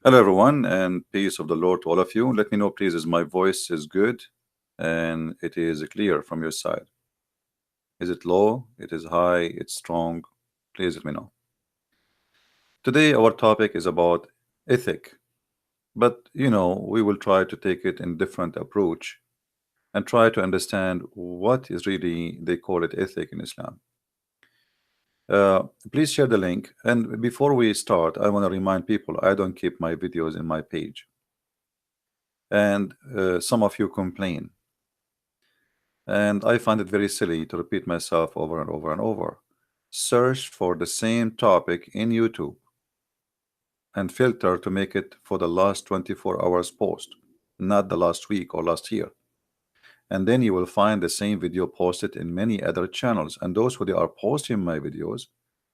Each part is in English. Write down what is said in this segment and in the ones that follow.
Hello, everyone, and peace of the Lord to all of you. Let me know, please, is my voice is good and it is clear from your side. Is it low? It is high? It's strong? Please let me know. Today, our topic is about ethic, but we will try to take it in different approach and try to understand what is really they call it ethic in Islam. Uh, Please share the link. And before we start, I want to remind people I don't keep my videos in my page, and some of you complain. And I find it very silly to repeat myself over and over and over. Search for the same topic in YouTube and filter to make it for the last 24 hours post, not the last week or last year. And then you will find the same video posted in many other channels. And those who they are posting my videos,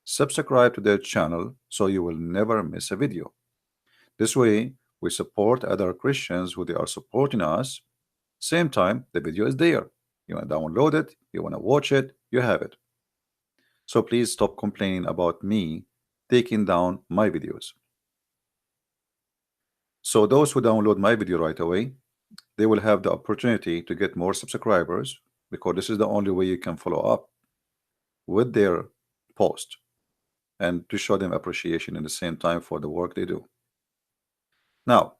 subscribe to their channel so you will never miss a video. This way, we support other Christians who they are supporting us. Same time, the video is there. You want to download it, you want to watch it, you have it. So please stop complaining about me taking down my videos. So those who download my video right away, they will have the opportunity to get more subscribers, because this is the only way you can follow up with their post and to show them appreciation in the same time for the work they do. Now,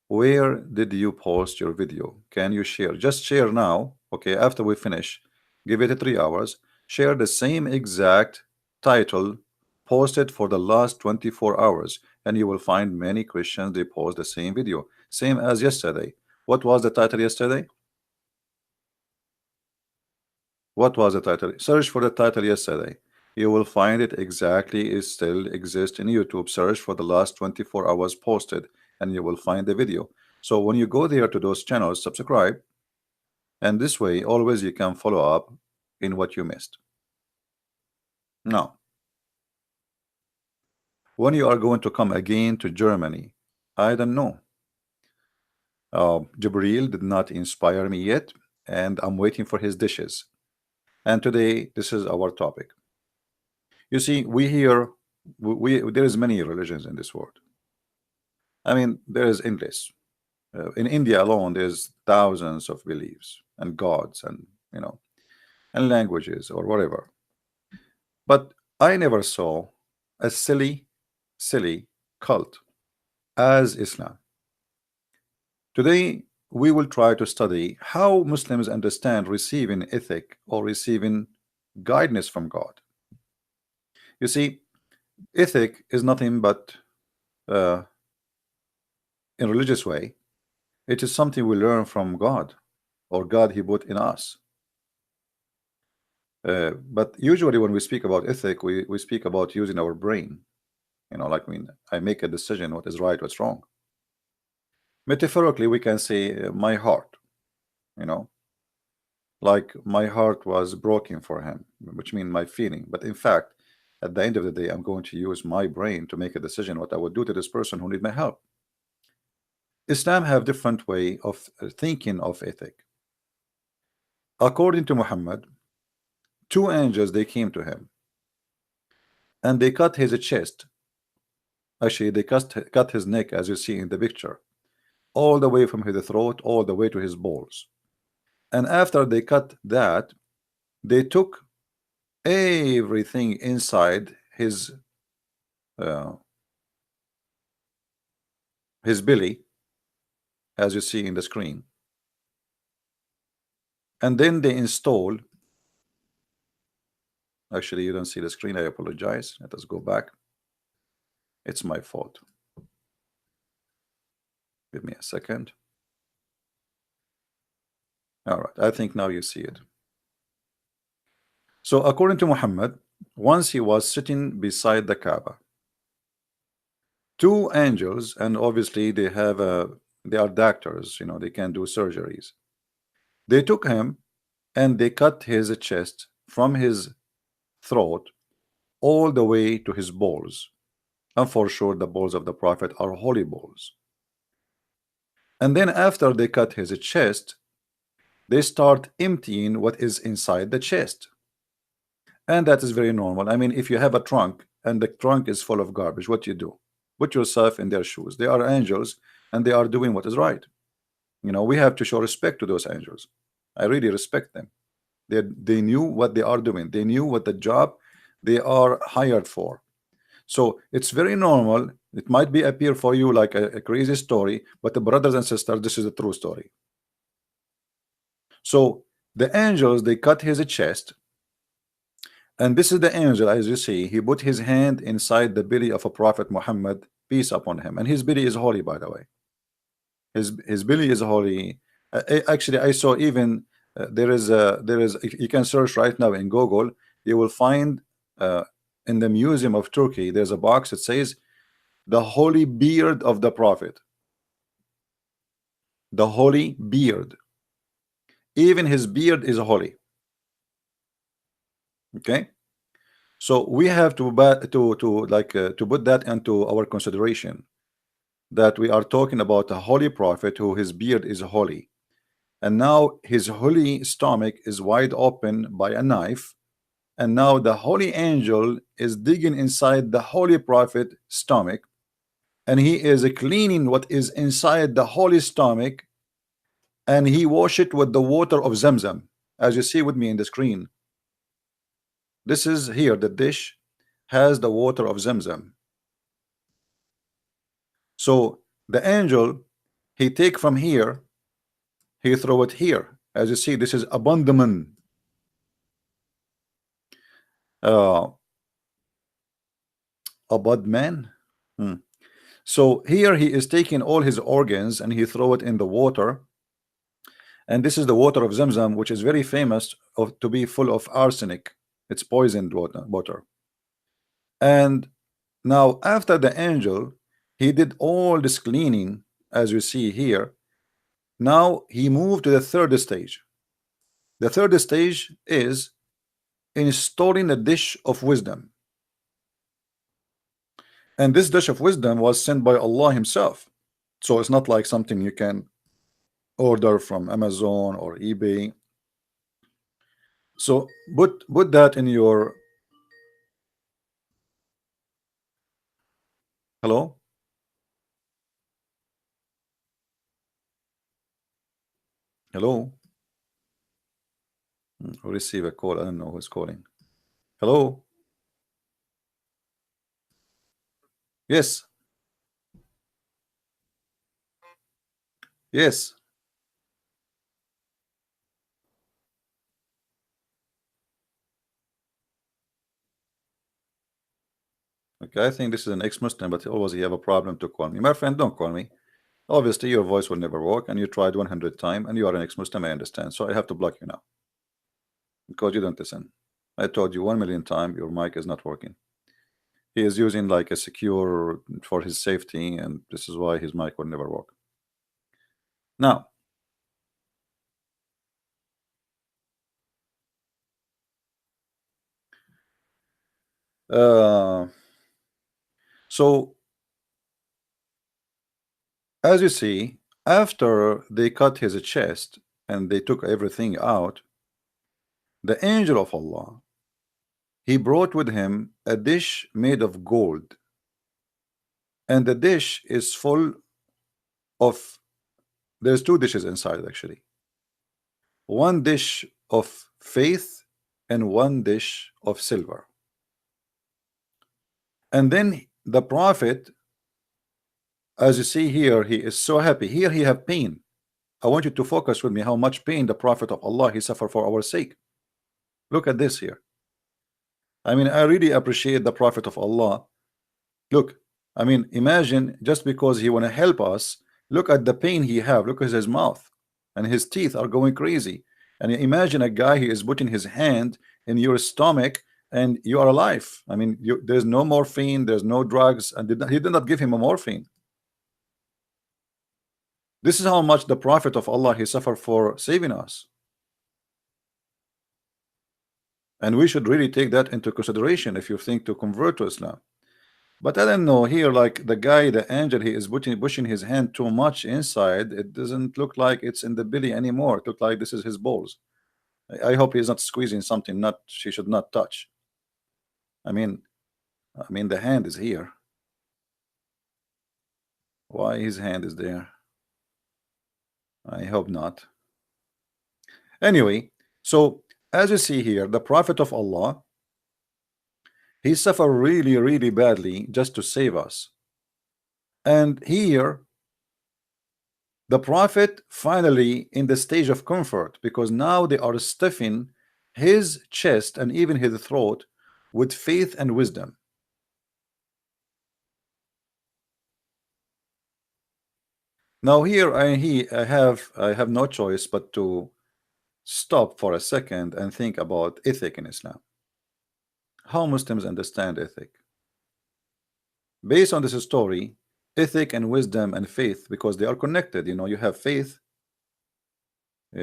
where did you post your video? Can you share? Just share now. Okay, after we finish, give it 3 hours. Share the same exact title posted for the last 24 hours, and you will find many Christians they post the same video, same as yesterday. What was the title yesterday? What was the title? Search for the title yesterday. You will find it exactly. It still exists in YouTube. Search for the last 24 hours posted, and you will find the video. So when you go there to those channels, subscribe, and this way always you can follow up in what you missed. Now, when you are going to come again to Germany, I don't know. Jibril did not inspire me yet, and I'm waiting for his dishes. And today, this is our topic. You see, we here, there is many religions in this world. I mean, there is endless. In India alone, there's thousands of beliefs and gods and and languages or whatever. But I never saw a silly cult as Islam. Today, we will try to study how Muslims understand receiving ethic or receiving guidance from God. You see, ethic is nothing but, in religious way, it is something we learn from God, or God He put in us. But usually when we speak about ethic, we speak about using our brain. Like when I make a decision, what is right, what's wrong. Metaphorically, we can say my heart, like my heart was broken for him, which means my feeling. But in fact, at the end of the day, I'm going to use my brain to make a decision what I would do to this person who need my help. Islam have different way of thinking of ethic. According to Muhammad, two angels they came to him and they cut his chest. Actually, they cut his neck, as you see in the picture, all the way from his throat all the way to his balls. And after they cut that, they took everything inside his belly, as you see in the screen, and then they install. Actually, you don't see the screen. I apologize. Let us go back. It's my fault. Give me a second. All right, I think now you see it. So according to Muhammad, once he was sitting beside the Kaaba, two angels, and obviously they are doctors, they can do surgeries. They took him and they cut his chest from his throat all the way to his balls. And for sure the balls of the Prophet are holy balls. And then after they cut his chest, they start emptying what is inside the chest. And that is very normal. I mean, if you have a trunk and the trunk is full of garbage, what you do? Put yourself in their shoes. They are angels and they are doing what is right. You know, we have to show respect to those angels. I really respect them. They knew what they are doing. They knew what the job they are hired for. So it's very normal. It might be appear for you like a crazy story, but the brothers and sisters, this is a true story. So the angels, they cut his chest, and this is the angel, as you see, he put his hand inside the belly of a prophet Muhammad, peace upon him, and his belly is holy, by the way. His belly is holy. Actually, I saw even there is if you can search right now in Google, you will find uh, in the Museum of Turkey there's a box that says the holy beard of the prophet. The holy beard, even his beard is holy. Okay, so we have to to put that into our consideration, that we are talking about a holy prophet who his beard is holy, and now his holy stomach is wide open by a knife, and now the holy angel is digging inside the holy prophet stomach, and he is cleaning what is inside the holy stomach, and he wash it with the water of Zamzam, as you see with me in the screen. This is here, the dish has the water of Zamzam. So the angel, he take from here, he throw it here. As you see, this is abandonment. Uh, Abadman. Hmm. So here he is taking all his organs and he throw it in the water. And this is the water of Zamzam, which is very famous to be full of arsenic. It's poisoned water. And now after the angel, he did all this cleaning, as you see here. Now he moved to the third stage. The third stage is installing a dish of wisdom. And this dish of wisdom was sent by Allah himself. So it's not like something you can order from Amazon or eBay. So put that in your hello. Hello. Receive a call. I don't know who's calling. Hello. Yes. Yes. Okay, I think this is an ex-Muslim, but always you have a problem to call me. My friend, don't call me. Obviously, your voice will never work, and you tried 100 times, and you are an ex-Muslim, I understand. So I have to block you now because you don't listen. I told you 1 million times your mic is not working. He is using like a secure for his safety, and this is why his mic will never work. Now, uh, so as you see, after they cut his chest and they took everything out, the angel of Allah, he brought with him a dish made of gold, and the dish is full of, there's two dishes inside actually, one dish of faith and one dish of silver. And then the prophet, as you see here, he is so happy. Here he have pain. I want you to focus with me how much pain the prophet of Allah he suffered for our sake. Look at this here. I mean, I really appreciate the prophet of Allah. Look, I mean, imagine just because he want to help us, look at the pain he have. Look at his mouth and his teeth are going crazy. And imagine a guy, he is putting his hand in your stomach and you are alive. I mean, there's no morphine, there's no drugs, and he did not give him a morphine. This is how much the prophet of Allah he suffered for saving us. And we should really take that into consideration if you think to convert to Islam. But I don't know here, like the guy, the angel, he is pushing his hand too much inside. It doesn't look like it's in the belly anymore. It looks like this is his balls. I hope he's not squeezing something not she should not touch. I mean the hand is here. Why his hand is there? I hope not. Anyway, so as you see here, the Prophet of Allah, he suffered really, really badly just to save us. And here, the Prophet finally in the stage of comfort, because now they are stuffing his chest and even his throat with faith and wisdom. Now here I have no choice but to stop for a second and think about ethic in Islam. How Muslims understand ethic. Based on this story, ethic and wisdom and faith, because they are connected. You know, you have faith,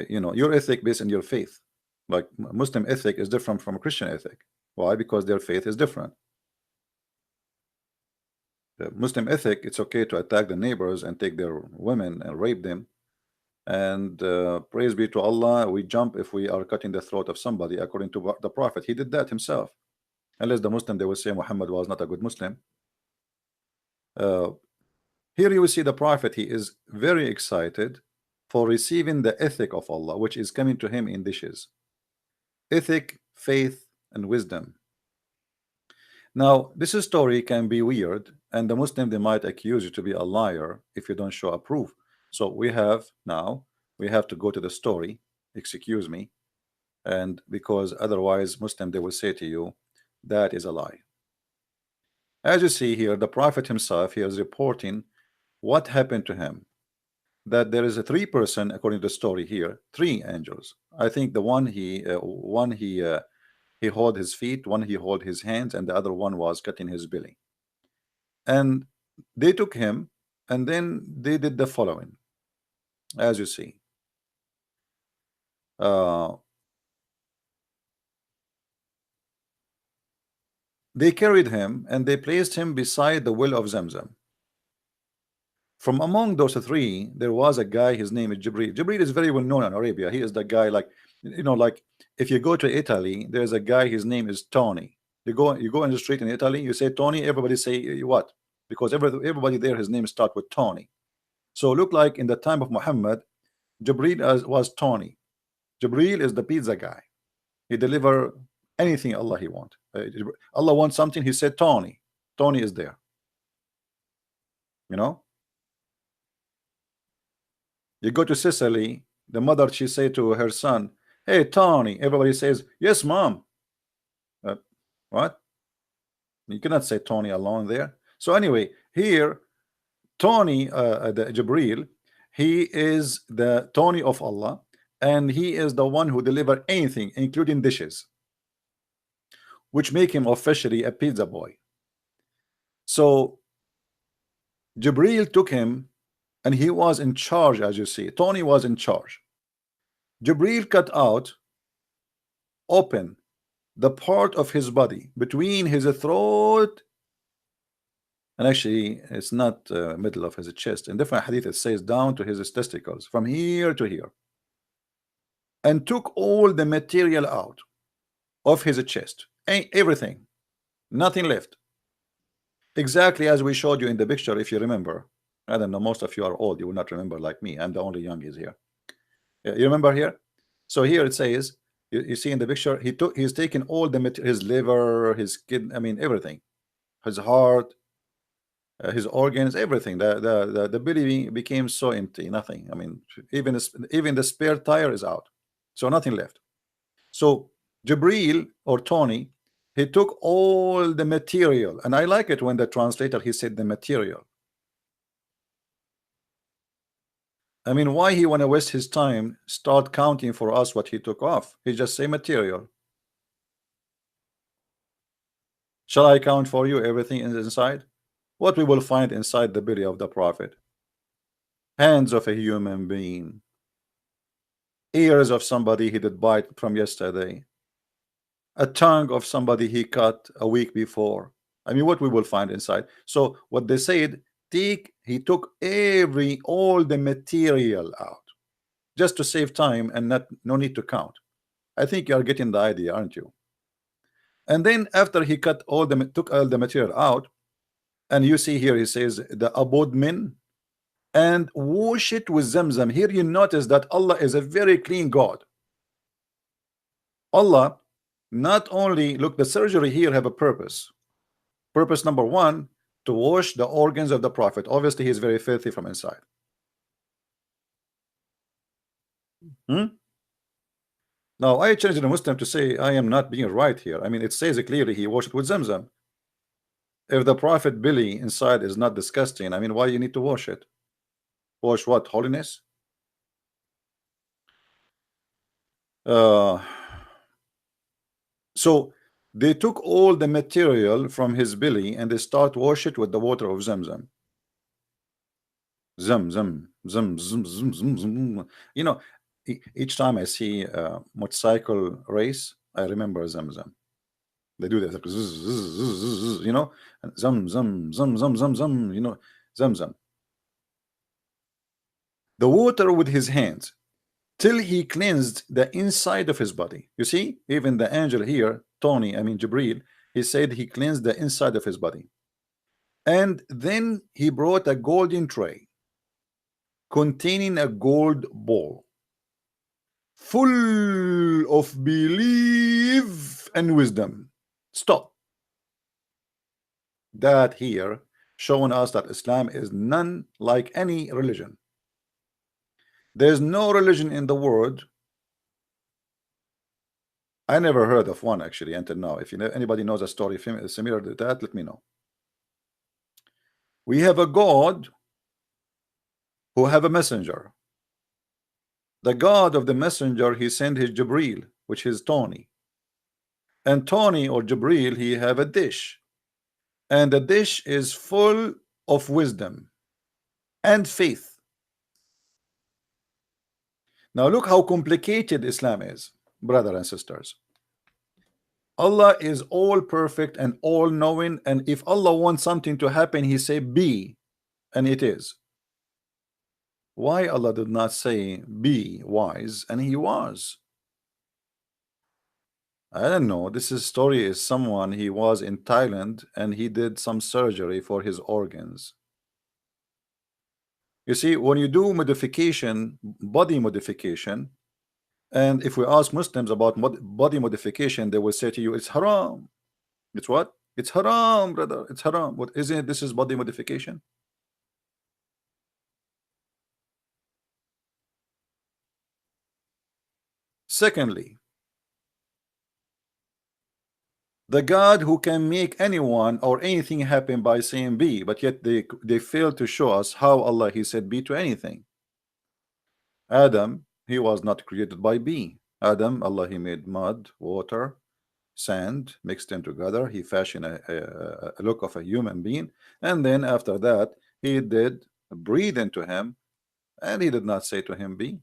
you know, your ethic based on your faith. Like Muslim ethic is different from a Christian ethic. Why? Because their faith is different. The Muslim ethic, it's okay to attack the neighbors and take their women and rape them. And praise be to Allah, we jump if we are cutting the throat of somebody, according to the Prophet. He did that himself. Unless the Muslim, they will say Muhammad was not a good Muslim. Here you will see the Prophet, he is very excited for receiving the ethic of Allah, which is coming to him in dishes. Ethic, faith, and wisdom. Now, this story can be weird, and the Muslim, they might accuse you to be a liar if you don't show a proof. So we have to go to the story, excuse me, and because otherwise Muslim, they will say to you that is a lie. As you see here, the Prophet himself, he is reporting what happened to him, that there is a three-person, according to the story here, three angels. I think the one he hold his feet, one he hold his hands, and the other one was cutting his belly. And they took him, and then they did the following, as you see. They carried him and they placed him beside the well of Zamzam. From among those three, there was a guy, his name is Jibril. Jibril is very well known in Arabia. He is the guy, like, you know, like if you go to Italy, there's a guy, his name is Tony. You go in the street in Italy, you say Tony, everybody say what? Because everybody there, his name start with Tony. So look like in the time of Muhammad, Jibril was Tony. Jibril is the pizza guy. He deliver anything Allah he want. Allah wants something, he said Tony. Tony is there. You know? You go to Sicily, the mother, she say to her son, hey Tony, everybody says yes mom. What? You cannot say Tony alone there. So anyway, here Tony, the Jibril, he is the Tony of Allah, and he is the one who deliver anything, including dishes, which make him officially a pizza boy. So Jibril took him, and he was in charge. As you see, Tony was in charge. Jibril cut out, open the part of his body between his throat, and actually it's not middle of his chest. In different hadith it says down to his testicles, from here to here, and took all the material out of his chest, everything, nothing left, exactly as we showed you in the picture. If you remember, I don't know, most of you are old, you will not remember like me. I'm the only young is here. You remember here? So here it says, you see in the picture, he's taken all the material, his liver, his kidney, I mean everything, his heart, his organs, everything. The belly became so empty, nothing. I mean, even the spare tire is out, so nothing left. So Jibril, or Tony, he took all the material, and I like it when the translator, he said the material. I mean, why he want to waste his time start counting for us what he took off? He just say material. Shall I count for you everything inside? What we will find inside the belly of the Prophet? Hands of a human being, ears of somebody he did bite from yesterday, a tongue of somebody he cut a week before. I mean, what we will find inside. So what they said, he took all the material out just to save time and no need to count. I think you are getting the idea, aren't you? And then after he took all the material out, and you see here he says the abodmin, and wash it with Zamzam. Here you notice that Allah is a very clean God. Allah not only, look, the surgery here have a purpose. Purpose number one, to wash the organs of the Prophet. Obviously, he is very filthy from inside. Now, I challenge the Muslim to say I am not being right here. I mean, it says it clearly he washed it with Zamzam. If the Prophet belly inside is not disgusting, I mean, why you need to wash it? Wash what? Holiness? So they took all the material from his belly and they start wash it with the water of Zamzam. Zam, zam, zam, zam, zam, zam, zam. You know, each time I see a motorcycle race, I remember Zamzam. They do that, like, zzz, zzz, zzz, zzz, you know, and zam, zam, zam, zam, zam, zam, you know, Zamzam. The water with his hands till he cleansed the inside of his body. You see, even the angel here, Tony, I mean Jibril, he said he cleansed the inside of his body. And then he brought a golden tray containing a gold bowl full of belief and wisdom. Stop. That here showing us that Islam is none like any religion. There's no religion in the world. I never heard of one actually until now. If you know, anybody knows a story similar to that, let me know. We have a God who have a messenger. The God of the messenger, he sent his Jibril, which is Tony. And Tony or Jibril, he have a dish. And the dish is full of wisdom and faith. Now look how complicated Islam is, brothers and sisters. Allah is all perfect and all knowing, and if Allah wants something to happen, he say be, and it is. Why Allah did not say be wise, and he was? I don't know. This story is someone, he was in Thailand and he did some surgery for his organs. You see, when you do modification, body modification, and if we ask Muslims about body modification, they will say to you, it's haram. It's what? It's haram, brother. It's haram. What isn't it? This is body modification. Secondly, the God who can make anyone or anything happen by saying be, but yet they fail to show us how Allah he said be to anything. Adam, he was not created by be. Adam, Allah he made mud, water, sand, mixed them together. He fashioned a look of a human being, and then after that he did breathe into him, and he did not say to him be.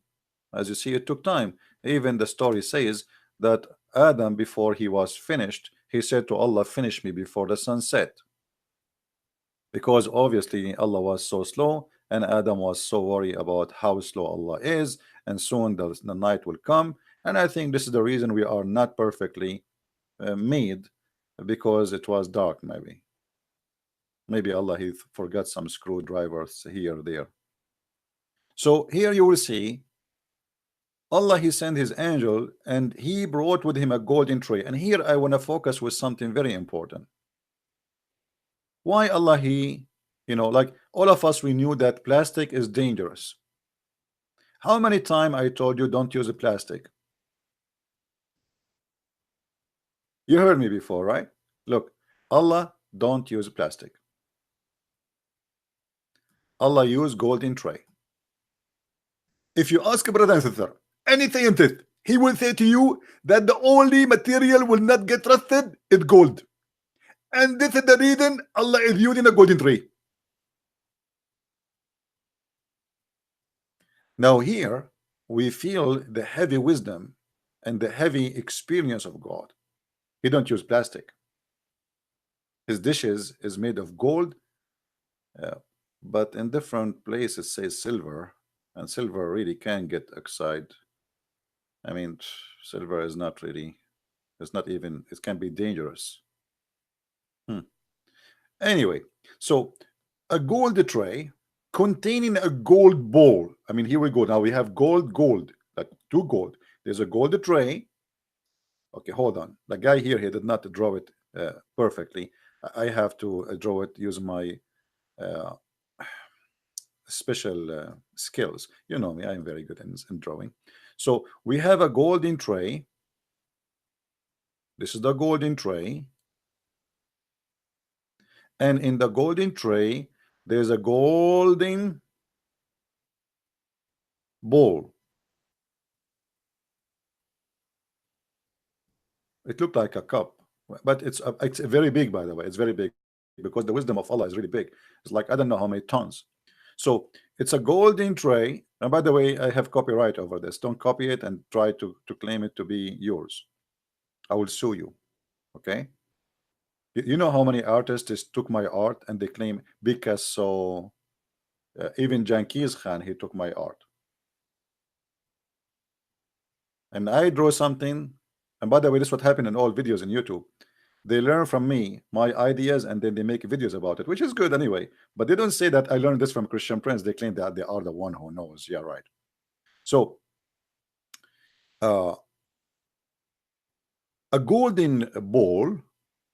As you see, it took time. Even the story says that Adam, before he was finished, he said to Allah, finish me before the sun set, because obviously Allah was so slow and Adam was so worried about how slow Allah is, and soon the night will come. And I think this is the reason we are not perfectly made, because it was dark. Maybe Allah he forgot some screwdrivers here there. So here you will see Allah he sent his angel and he brought with him a golden tray. And here I want to focus with something very important. Why Allah he, you know, like all of us, we knew that plastic is dangerous. How many times I told you don't use a plastic? You heard me before, right? Look, Allah don't use plastic. Allah use golden tray. If you ask a brother and sister anything in it, he will say to you that the only material will not get rusted is gold, and this is the reason Allah is using a golden tray. Now here we feel the heavy wisdom and the heavy experience of God. He don't use plastic. His dishes is made of gold, but in different places says silver, and silver really can get oxide. I mean, silver is not really, it's not even, it can be dangerous. Anyway, so a gold tray containing a gold bowl. I mean, here we go. Now we have gold, like two gold. There's a gold tray. Okay, hold on. The guy here, he did not draw it perfectly. I have to draw it using my uh, special skills. You know me, I'm very good in drawing. So we have a golden tray. This is the golden tray. And in the golden tray, there's a golden bowl. It looked like a cup, but it's very big, by the way. It's very big because the wisdom of Allah is really big. It's like I don't know how many tons. So it's a golden tray. And by the way, I have copyright over this. Don't copy it and try to claim it to be yours. I will sue you. Okay. You know how many artists took my art and they claim Picasso, even Genghis Khan, he took my art. And I draw something. And by the way, this is what happened in all videos in YouTube. They learn from me my ideas and then they make videos about it, which is good anyway. But they don't say that I learned this from Christian Prince. They claim that they are the one who knows. Yeah, right. So uh, a golden bowl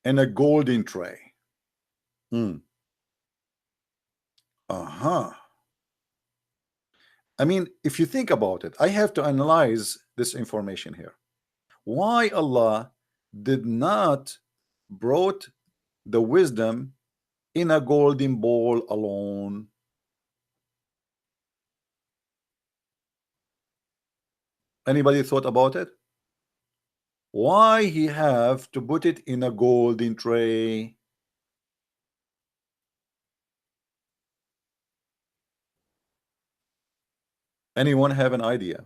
and a golden tray. Mm. Uh-huh. I mean, if you think about it, I have to analyze this information here. Why Allah did not brought the wisdom in a golden bowl alone? Anybody thought about it? Why he have to put it in a golden tray? Anyone have an idea?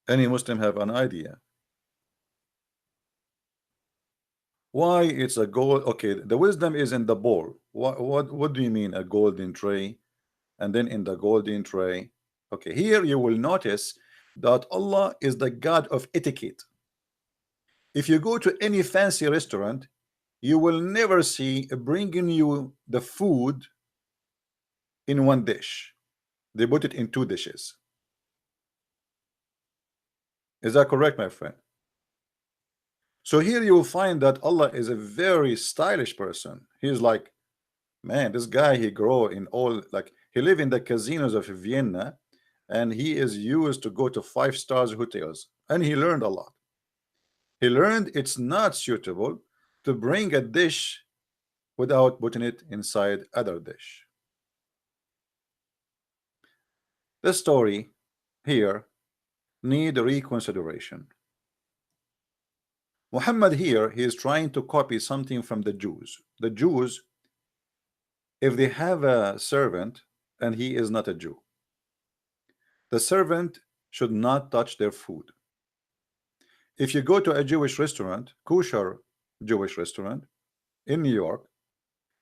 Any Muslim have an idea? Why it's a gold? Okay, the wisdom is in the bowl. What do you mean a golden tray? And then in the golden tray. Okay, here you will notice that Allah is the God of etiquette. If you go to any fancy restaurant, you will never see bringing you the food in one dish. They put it in two dishes. Is that correct, my friend? So here you will find that Allah is a very stylish person. He's like, man, this guy, he grow in all, like he live in the casinos of Vienna, and he is used to go to 5 stars hotels, and he learned a lot. He learned it's not suitable to bring a dish without putting it inside other dish. The story here need reconsideration. Muhammad here, he is trying to copy something from the Jews. The Jews, if they have a servant and he is not a Jew, the servant should not touch their food. If you go to a Jewish restaurant, kosher Jewish restaurant in New York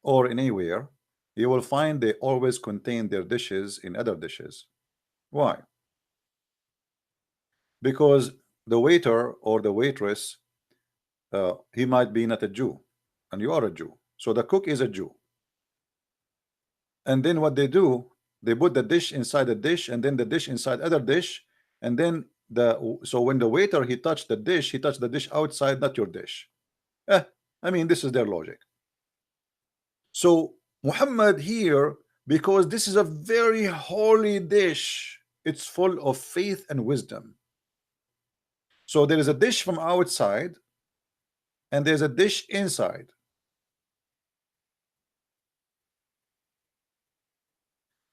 or in anywhere, you will find they always contain their dishes in other dishes. Why? Because the waiter or the waitress, he might be not a Jew, and you are a Jew. So the cook is a Jew. And then what they do, they put the dish inside the dish, and then the dish inside other dish, and then so when the waiter he touched the dish, he touched the dish outside, not your dish. I mean, this is their logic. So Muhammad here, because this is a very holy dish, it's full of faith and wisdom. So there is a dish from outside and there's a dish inside.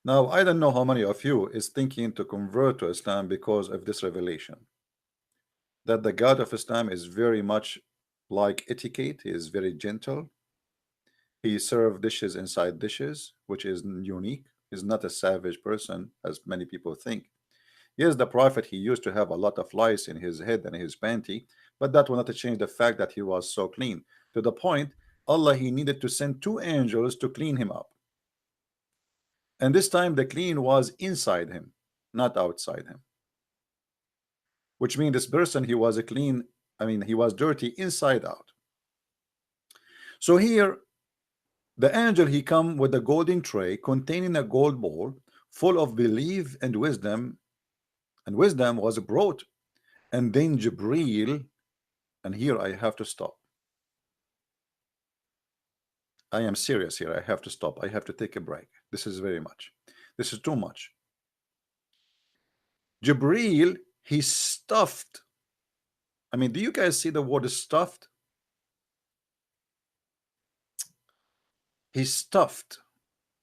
Now I don't know how many of you is thinking to convert to Islam because of this revelation, that the God of Islam is very much like etiquette. He is very gentle. He served dishes inside dishes, which is unique. He's not a savage person as many people think. Yes, the prophet, he used to have a lot of lice in his head and his panty, but that will not change the fact that he was so clean, to the point Allah, he needed to send 2 angels to clean him up. And this time the clean was inside him. not outside him. Which means this person, he was a clean, I mean, he was dirty inside out. So here, the angel, he come with a golden tray containing a gold bowl full of belief and wisdom was brought. And then Jibreel, and here I have to stop. I am serious here. I have to stop. I have to take a break. This is very much. This is too much. Jibreel, he stuffed. I mean, do you guys see the word stuffed? He stuffed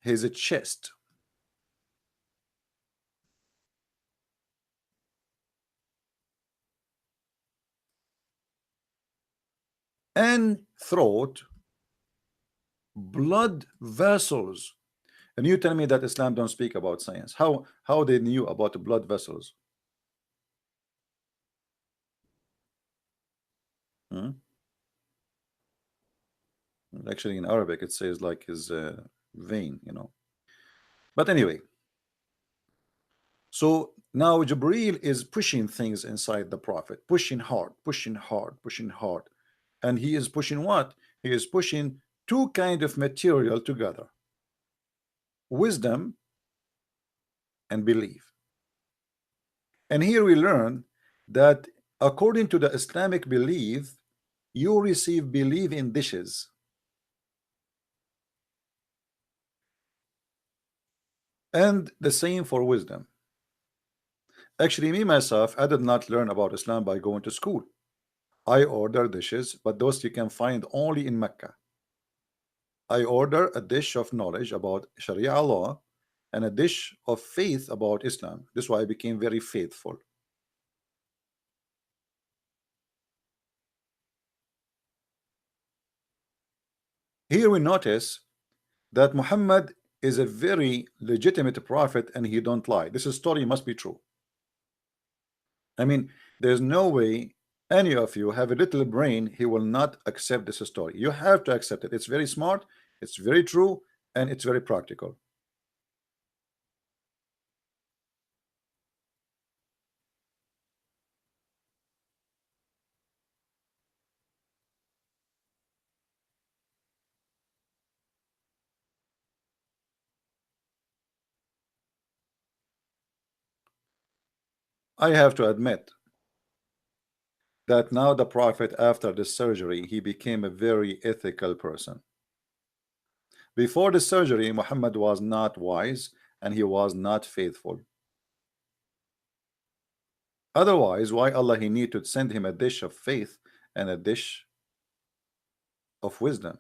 his chest and throat blood vessels. And you tell me that Islam don't speak about science. How they knew about the blood vessels? Hmm? Actually, in Arabic, it says like his vein, you know. But anyway, so now Jibreel is pushing things inside the Prophet, pushing hard, pushing hard, pushing hard. And he is pushing what? He is pushing two kind of material together: wisdom and belief. And here we learn that according to the Islamic belief, you receive belief in dishes. And the same for wisdom. Actually, me myself, I did not learn about Islam by going to school. I order dishes, but those you can find only in Mecca. I order a dish of knowledge about Sharia law and a dish of faith about Islam. This is why I became very faithful. Here we notice that Muhammad is a very legitimate prophet and he don't lie. This story must be true. I mean, there's no way any of you have a little brain, he will not accept this story. You have to accept it. It's very smart, it's very true, and it's very practical. I have to admit that now the prophet, after the surgery, he became a very ethical person. Before the surgery, Muhammad was not wise and he was not faithful. Otherwise, why Allah he need to send him a dish of faith and a dish of wisdom?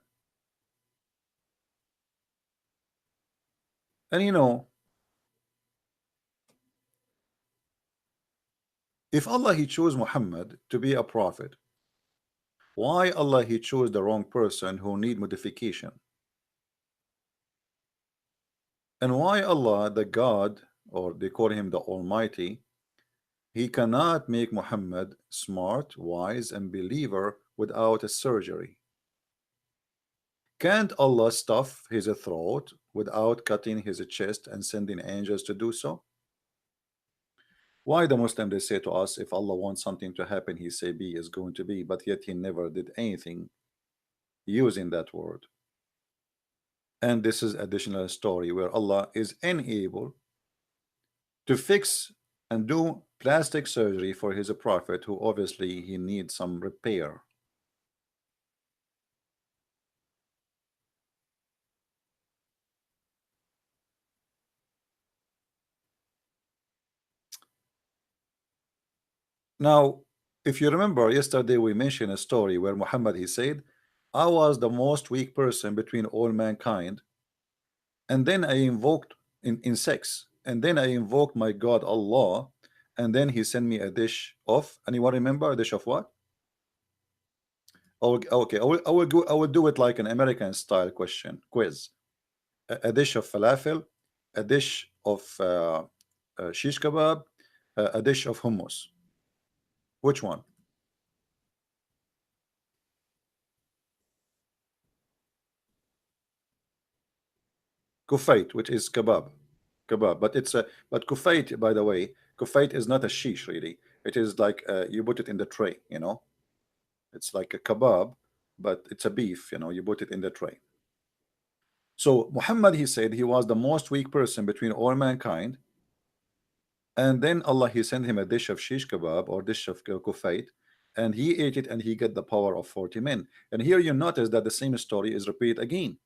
And you know, if Allah he chose Muhammad to be a prophet, why Allah he chose the wrong person who need modification? And why Allah, the God, or they call him the Almighty, he cannot make Muhammad smart, wise, and believer without a surgery? Can't Allah stuff his throat without cutting his chest and sending angels to do so? Why the Muslim they say to us, if Allah wants something to happen, he say be is going to be, but yet he never did anything using that word. And this is additional story where Allah is unable to fix and do plastic surgery for his prophet, who obviously he needs some repair. Now, if you remember, yesterday we mentioned a story where Muhammad he said, I was the most weak person between all mankind, and then I invoked in sex, and then I invoked my God Allah, and then he sent me a dish of, anyone remember a dish of what? Oh, okay, I will do it like an American style question quiz. A dish of falafel, a dish of shish kebab, a dish of hummus. Which one? Kufait, which is kebab. kebab, but it's a but kufait, by the way, kufait is not a shish really. It is like you put it in the tray, you know. It's like a kebab, but it's a beef, you know. You put it in the tray. So Muhammad, he said he was the most weak person between all mankind, and then Allah, he sent him a dish of shish kebab or dish of kufait, and he ate it and he got the power of 40 men. And here you notice that the same story is repeated again.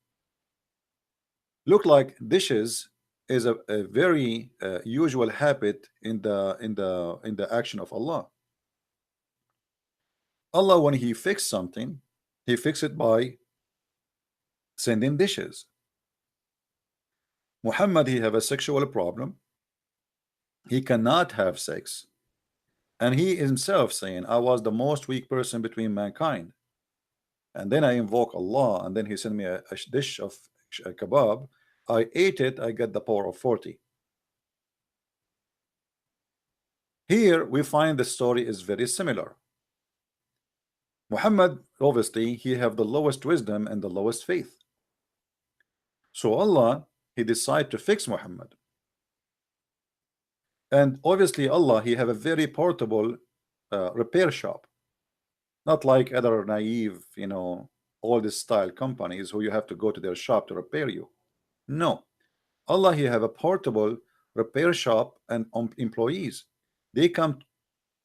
Look like dishes is a very usual habit in the action of Allah. Allah, when he fixed something, he fixed it by sending dishes. Muhammad, he have a sexual problem. He cannot have sex, and he himself saying, I was the most weak person between mankind. And then I invoke Allah, and then he sent me a dish of kebab. I ate it, I get the power of 40. Here we find the story is very similar. Muhammad, obviously, he have the lowest wisdom and the lowest faith. So Allah, he decide to fix Muhammad. And obviously Allah, he have a very portable repair shop. Not like other naive, you know, old style companies who you have to go to their shop to repair you. No. Allah, he have a portable repair shop and employees. They come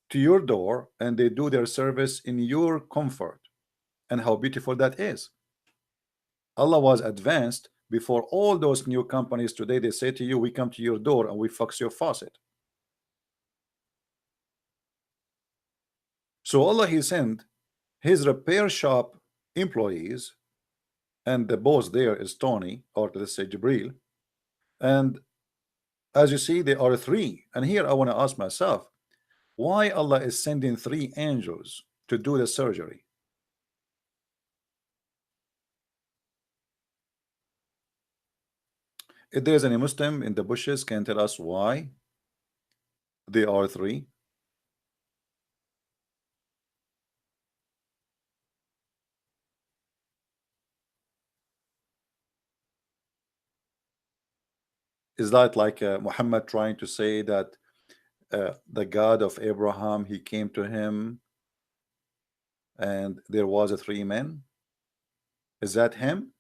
to your door and they do their service in your comfort. And how beautiful that is. Allah was advanced before all those new companies today. They say to you, we come to your door and we fix your faucet. So Allah, he sent his repair shop employees, and the boss there is Tony, or let's say Jibril. And as you see, there are three. And here I want to ask myself, why Allah is sending three angels to do the surgery? If there's any Muslim in the bushes, can tell us why there are three? Is that like Muhammad trying to say that the God of Abraham, he came to him and there was a three men? Is that him?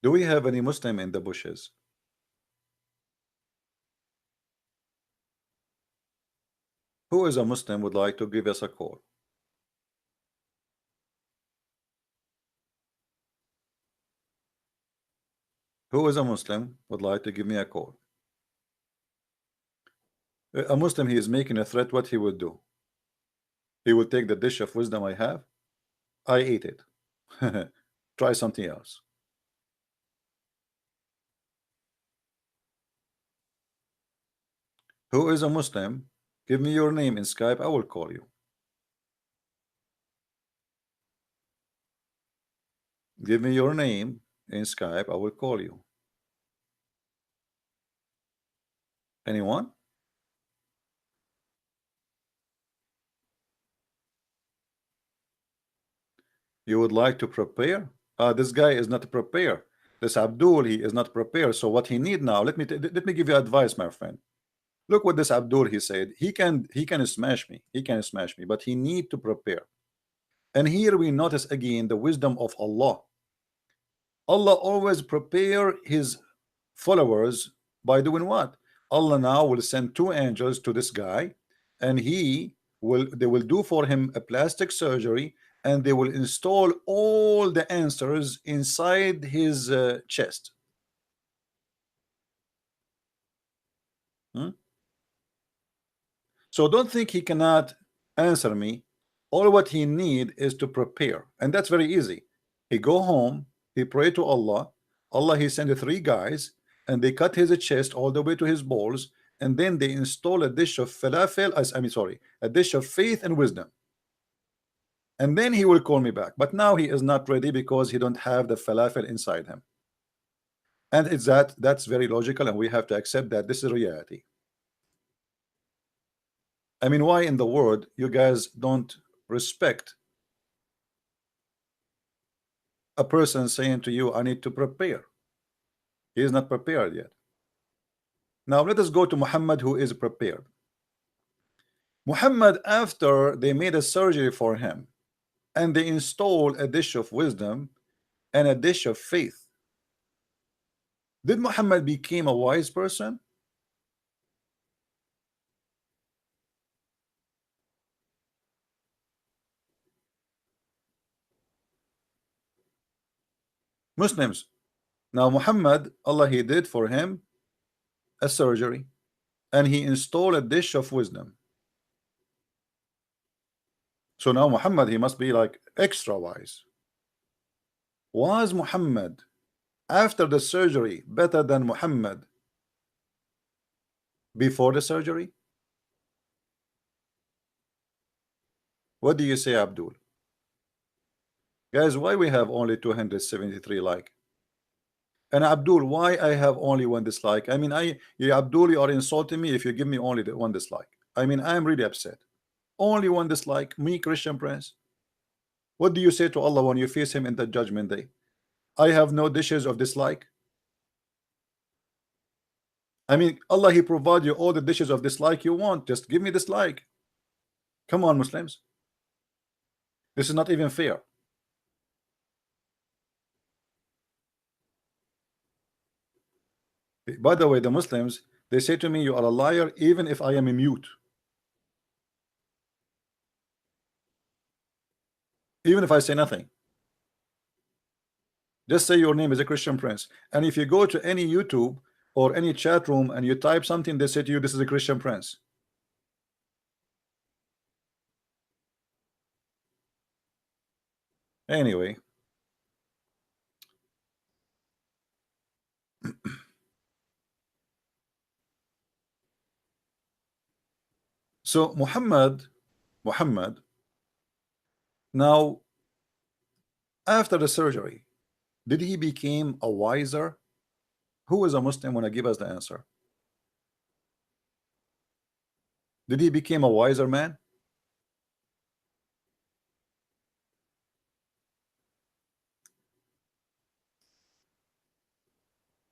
Do we have any Muslim in the bushes? Who is a Muslim would like to give us a call? Who is a Muslim would like to give me a call? A Muslim, he is making a threat. What he would do? He will take the dish of wisdom I have. I ate it. Try something else. Who is a Muslim? Give me your name in Skype. I will call you. Give me your name in Skype. I will call you. Anyone? You would like to prepare? This guy is not prepared. This Abdul, he is not prepared. So what he need now? Let me give you advice, my friend. Look what this Abdul, he said. He can smash me. He can smash me, but he need to prepare. And here we notice again the wisdom of Allah. Allah always prepare his followers by doing what? Allah now will send two angels to this guy, and they will do for him a plastic surgery, and they will install all the answers inside his chest. Hmm? So don't think he cannot answer me. All what he need is to prepare, and that's very easy. He go home, he pray to Allah. Allah, he send the three guys, and they cut his chest all the way to his balls, and then they install a dish of falafel, sorry, a dish of faith and wisdom. And then he will call me back. But now he is not ready because he don't have the falafel inside him. And it's that's very logical, and we have to accept that this is reality. I mean, why in the world you guys don't respect a person saying to you, I need to prepare? He is not prepared yet. Now let us go to Muhammad, who is prepared. Muhammad, after they made a surgery for him and they installed a dish of wisdom and a dish of faith, did Muhammad become a wise person? Muslims, now Muhammad, Allah, he did for him a surgery and he installed a dish of wisdom. So now Muhammad, he must be like extra wise. Was Muhammad after the surgery better than Muhammad before the surgery? What do you say, Abdul? Guys, why we have only 273 like? And Abdul, why I have only one dislike? I mean, Abdul, you are insulting me if you give me only the one dislike. I mean, I am really upset. Only one dislike, me, Christian Prince. What do you say to Allah when you face him in the judgment day? I have no dishes of dislike. I mean, Allah, he provide you all the dishes of dislike you want. Just give me dislike. Come on, Muslims. This is not even fair. By the way, the Muslims, they say to me, you are a liar even if I am a mute. Even if I say nothing. Just say your name is a Christian Prince. And if you go to any YouTube or any chat room and you type something, they say to you, this is a Christian Prince. Anyway. So Muhammad, now after the surgery, did he become a wiser? Who is a Muslim want to give us the answer? Did he become a wiser man?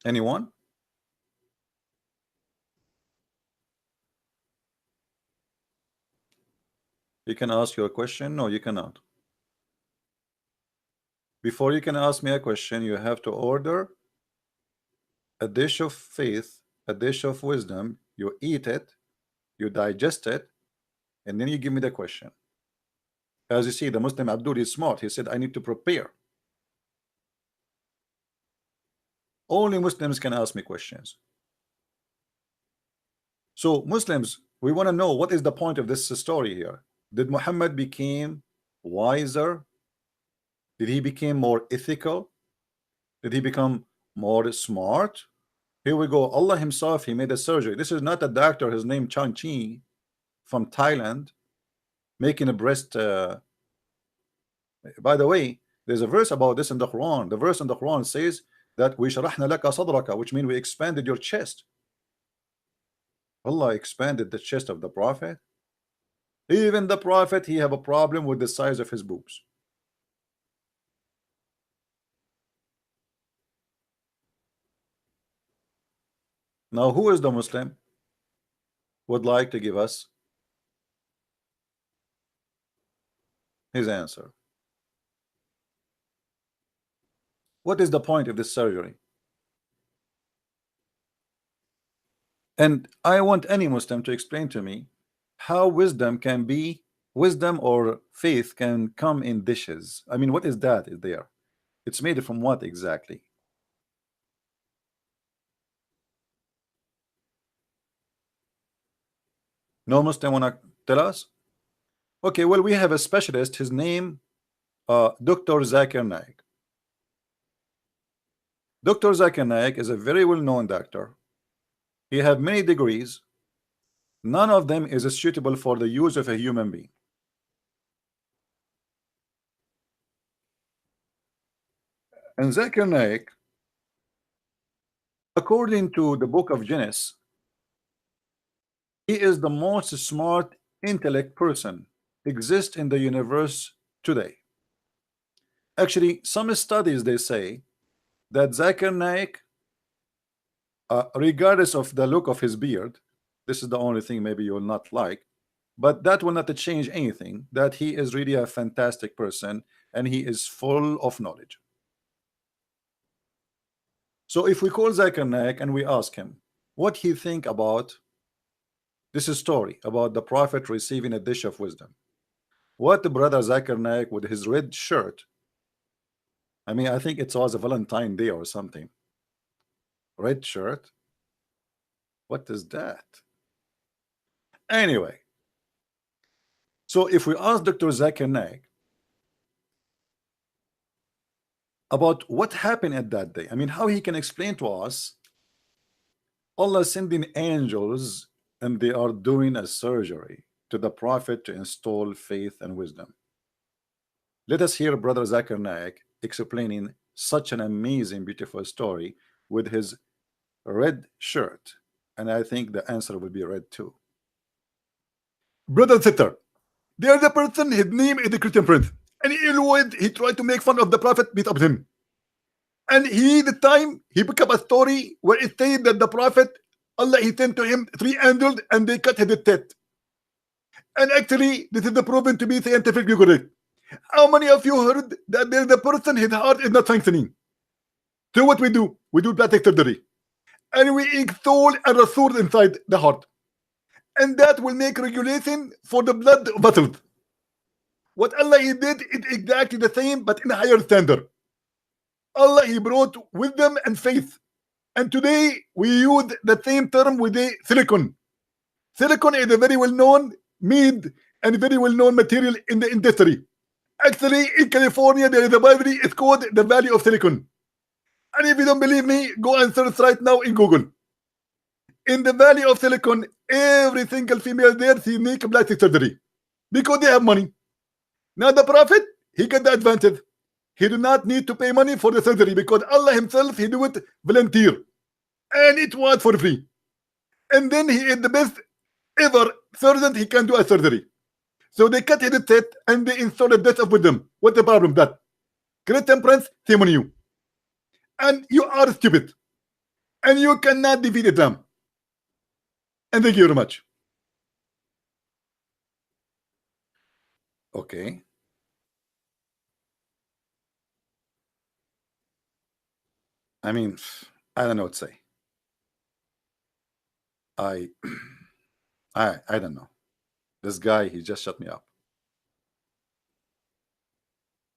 Anyone? You can ask your question. No, you cannot. Before you can ask me a question, you have to order a dish of faith, a dish of wisdom. You eat it, you digest it, and then you give me the question. As you see, the Muslim Abdul is smart. He said, I need to prepare. Only Muslims can ask me questions. So Muslims, we want to know what is the point of this story here. Did Muhammad become wiser? Did he become more ethical? Did he become more smart? Here we go. Allah himself, he made a surgery. This is not a doctor, his name Chan Chi from Thailand, making a breast. By the way, there's a verse about this in the Quran. The verse in the Quran says that we sharahna laka sadraka, which means we expanded your chest. Allah expanded the chest of the Prophet. Even the Prophet, he have a problem with the size of his boobs. Now, who is the Muslim would like to give us his answer? What is the point of this surgery? And I want any Muslim to explain to me how wisdom can be, wisdom or faith can come in dishes. I mean, what is that is there? It's made from what exactly? No Muslim wanna tell us? Okay, well, we have a specialist. His name, Dr. Zakir Naik. Dr. Zakir Naik is a very well-known doctor. He have many degrees. None of them is suitable for the use of a human being. And Zakir Naik, according to the book of Genesis, he is the most smart intellect person exists in the universe today. Actually, some studies they say that Zakir Naik, regardless of the look of his beard, this is the only thing maybe you will not like, but that will not change anything, that he is really a fantastic person and he is full of knowledge. So if we call Zakir Naik and we ask him what he think about this story about the prophet receiving a dish of wisdom, what the brother Zakir Naik with his red shirt, I mean, I think it was a Valentine Day or something, red shirt, what is that? Anyway, so if we ask Dr. Zakir Naik about what happened at that day, I mean, how he can explain to us Allah sending angels and they are doing a surgery to the prophet to install faith and wisdom. Let us hear brother Zakir Naik explaining such an amazing beautiful story with his red shirt, and I think the answer will be red too. Brother and sister, there's a person, his name is the Christian Prince, and he tried to make fun of the prophet, beat up him. And the time he picked up a story where it said that the prophet, Allah, he sent to him 3 angels and they cut his head. And actually, this is the proven to be scientifically correct. How many of you heard that there's a person, his heart is not functioning? So what we do? We do plastic surgery. And we install a resource inside the heart. And that will make regulation for the blood vessels. What Allah he did is exactly the same, but in a higher standard. Allah he brought wisdom and faith. And today we use the same term with the silicon. Silicon is a very well-known made and very well-known material in the industry. Actually, in California, there is a library, it's called the Valley of Silicon. And if you don't believe me, go and search right now in Google. In the Valley of Silicon, every single female there, she make plastic surgery because they have money. Now the prophet, he got the advantage. He do not need to pay money for the surgery because Allah himself, he do it volunteer. And it was for free. And then he is the best ever surgeon, he can do a surgery. So they cut his head and they installed a death with them. What's the problem? That Christian Prince, shame on you. And you are stupid. And you cannot defeat Islam. And thank you very much. Okay. I mean, I don't know what to say. I don't know. This guy, he just shut me up.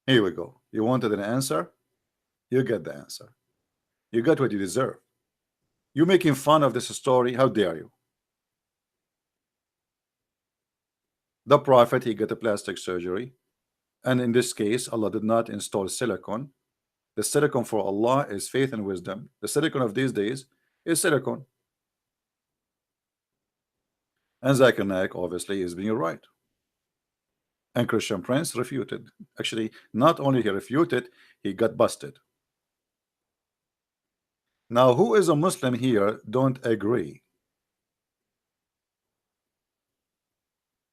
Here we go. You wanted an answer? You get the answer. You got what you deserve. You making fun of this story? How dare you? The prophet, he got a plastic surgery. And in this case, Allah did not install silicon. The silicon for Allah is faith and wisdom. The silicon of these days is silicon. And Zakir Naik obviously is being right. And Christian Prince refuted. Actually, not only he refuted, he got busted. Now, who is a Muslim here don't agree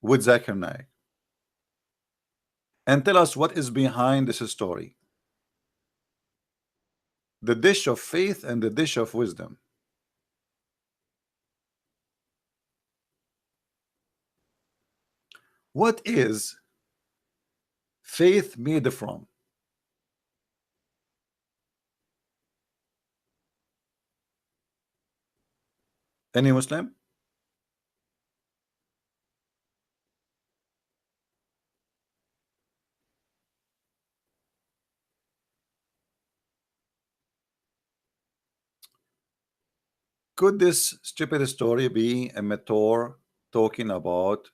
with Zakir Naik? And tell us what is behind this story. The dish of faith and the dish of wisdom. What is faith made from? Any Muslim? Could this stupid story be a metaphor talking about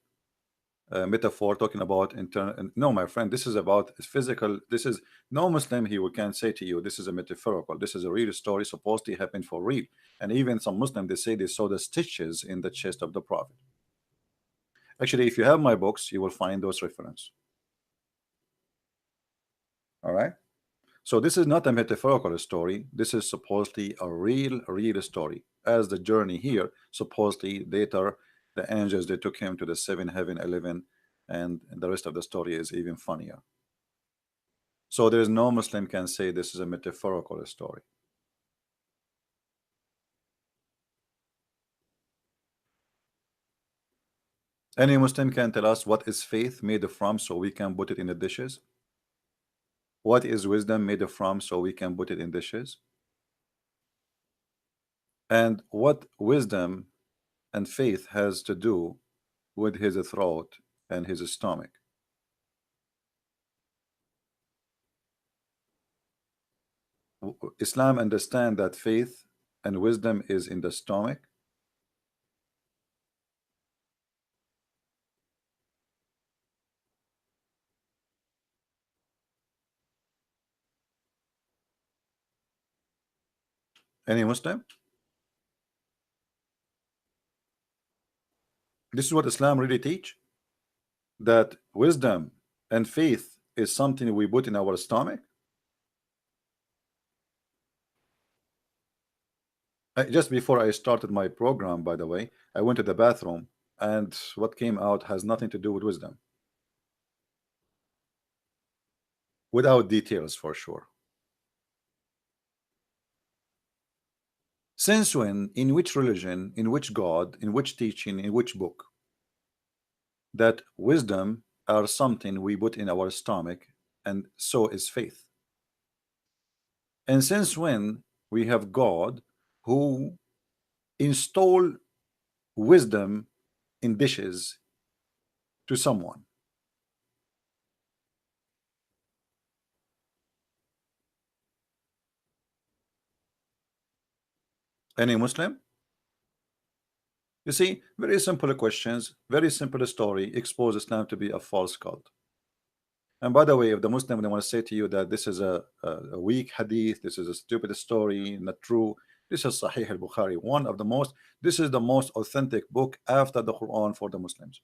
internal? No, my friend, this is about physical. This is no Muslim he can say to you this is a metaphorical. This is a real story supposed to happen for real. And even some Muslim, they say they saw the stitches in the chest of the prophet. Actually, if you have my books, you will find those reference. All right. So this is not a metaphorical story. This is supposedly a real story, as the journey here supposedly later The angels, they took him to the 7 heaven 11, and the rest of the story is even funnier. So there is no Muslim can say this is a metaphorical story. Any Muslim can tell us what is faith made from so we can put it in the dishes? What is wisdom made from so we can put it in dishes? And what wisdom and faith has to do with his throat and his stomach? Islam understand that faith and wisdom is in the stomach. Any Muslim? This is what Islam really teach, that wisdom and faith is something we put in our stomach. Just before I started my program, by the way, I went to the bathroom, and what came out has nothing to do with wisdom, without details for sure. Since when, in which religion, in which God, in which teaching, in which book, that wisdom are something we put in our stomach, and so is faith? And since when we have God who install wisdom in dishes to someone? Any Muslim? You see, very simple questions, very simple story, expose Islam to be a false cult. And by the way, if the Muslim, they want to say to you that this is a weak hadith, this is a stupid story, not true, this is Sahih al-Bukhari, one of the most, this is the most authentic book after the Quran for the Muslims.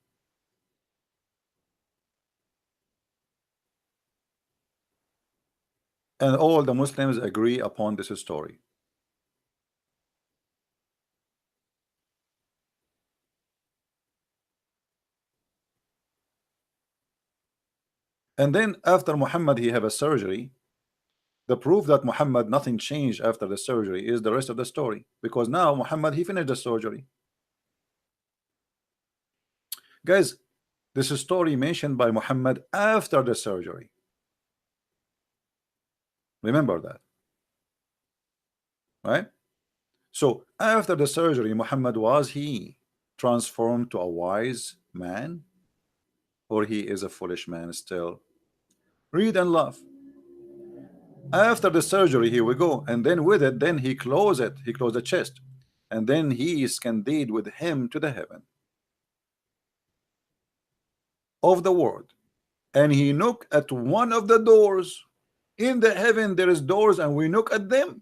And all the Muslims agree upon this story. And then after Muhammad he have a surgery, the proof that Muhammad nothing changed after the surgery is the rest of the story, because now Muhammad he finished the surgery. Guys, this is a story mentioned by Muhammad after the surgery. Remember that, right? So after the surgery, Muhammad, was he transformed to a wise man, or he is a foolish man still? Read and laugh. After the surgery, here we go, and then with it, then he closed it, he closed the chest, and then he is conveyed with him to the heaven of the world, and he knocked at one of the doors. In the heaven there is doors, and we knock at them.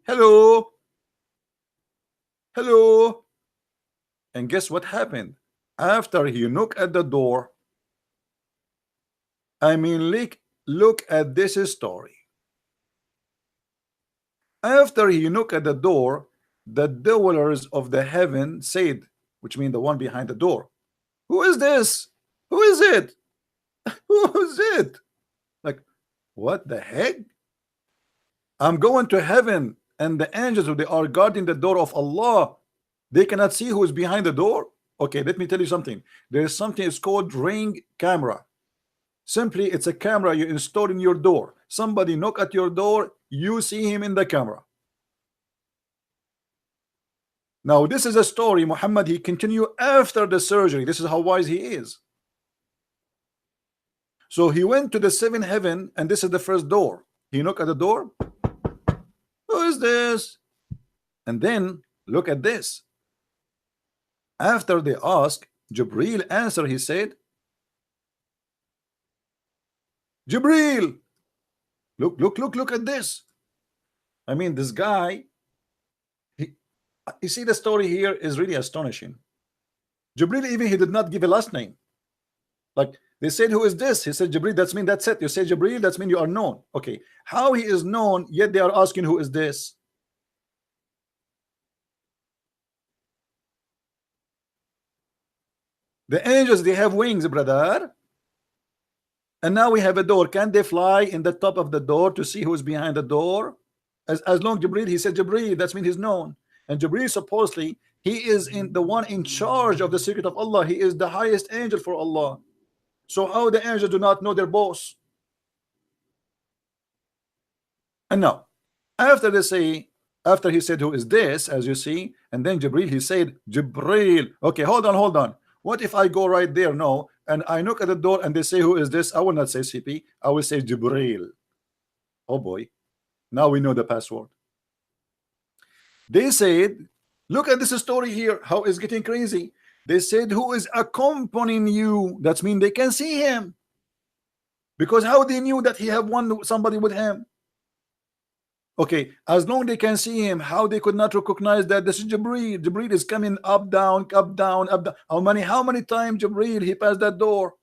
Hello, hello. And guess what happened after he knocked at the door? I mean, look at this story. After he knocked at the door, the dwellers of the heaven said, which means the one behind the door, who is this? Who is it? Who is it? Like, what the heck? I'm going to heaven, and the angels, they are guarding the door of Allah. They cannot see who is behind the door. Okay, let me tell you something. There is something, it's called ring camera. Simply, it's a camera you install in your door. Somebody knock at your door, you see him in the camera. Now this is a story. Muhammad, he continue after the surgery. This is how wise he is. So he went to the 7th heaven, and this is the first door. He knocked at the door. Who is this? And then look at this. After they ask, Jibril answered. He said, Jibril, look at this. I mean, this guy, you see, the story here is really astonishing. Jibril, even he did not give a last name. Like, they said, who is this? He said, Jibril. That's mean that's it. You say Jibril, that's mean you are known. Okay, how he is known, yet they are asking, who is this? The angels, they have wings, brother. And now we have a door. Can they fly in the top of the door to see who's behind the door? As long Jibril, he said Jibril, that's mean he's known. And Jibril supposedly he is in the one in charge of the secret of Allah. He is the highest angel for Allah. So how the angels do not know their boss? And now, after they say, after he said, who is this, as you see, and then Jibril, he said, Jibril. Okay, hold on, hold on. What if I go right there? No, and I knock at the door and they say, who is this? I will not say CP, I will say Jibril. Oh boy, now we know the password. They said, look at this story here, how it's getting crazy. They said, who is accompanying you? That means they can see him. Because how they knew that he have somebody with him? Okay, as long they can see him, how they could not recognize that this is Jibril? Jibril is coming up, down, up, down, up, down. How many times Jibril he passed that door?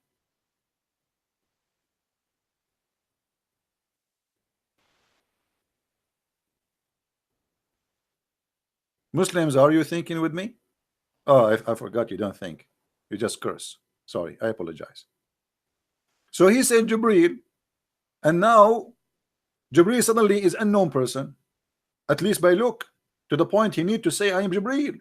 Muslims, are you thinking with me? Oh, I forgot you don't think. You just curse. Sorry, I apologize. So he said Jibril, and now Jibril suddenly is unknown person, at least by look, to the point he need to say I am Jibril.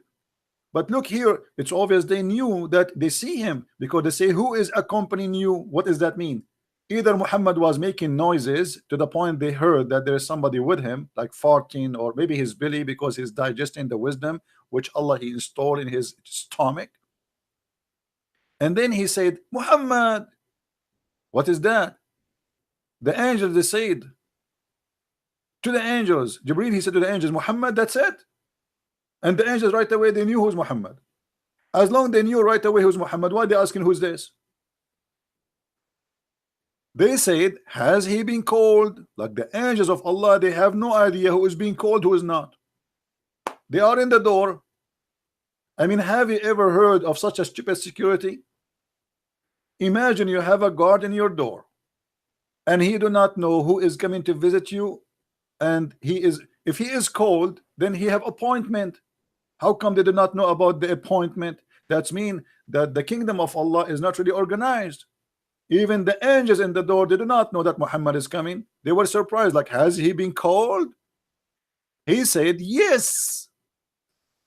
But look here, it's obvious they knew that they see him, because they say who is accompanying you? What does that mean? Either Muhammad was making noises to the point they heard that there is somebody with him, like farting, or maybe his belly, because he's digesting the wisdom which Allah he installed in his stomach. And then he said, Muhammad. What is that? The angels, they said to the angels, Jibril, he said to the angels, Muhammad, that's it. And the angels right away, they knew who's Muhammad. As long they knew right away who's Muhammad, why they asking who's this? They said, has he been called? Like the angels of Allah, they have no idea who is being called, who is not. They are in the door. I mean, have you ever heard of such a stupid security? Imagine you have a guard in your door, and he do not know who is coming to visit you, and he is, if he is called, then he have appointment. How come they do not know about the appointment? That's mean that the kingdom of Allah is not really organized. Even the angels in the door, they do not know that Muhammad is coming. They were surprised, like, has he been called? He said yes.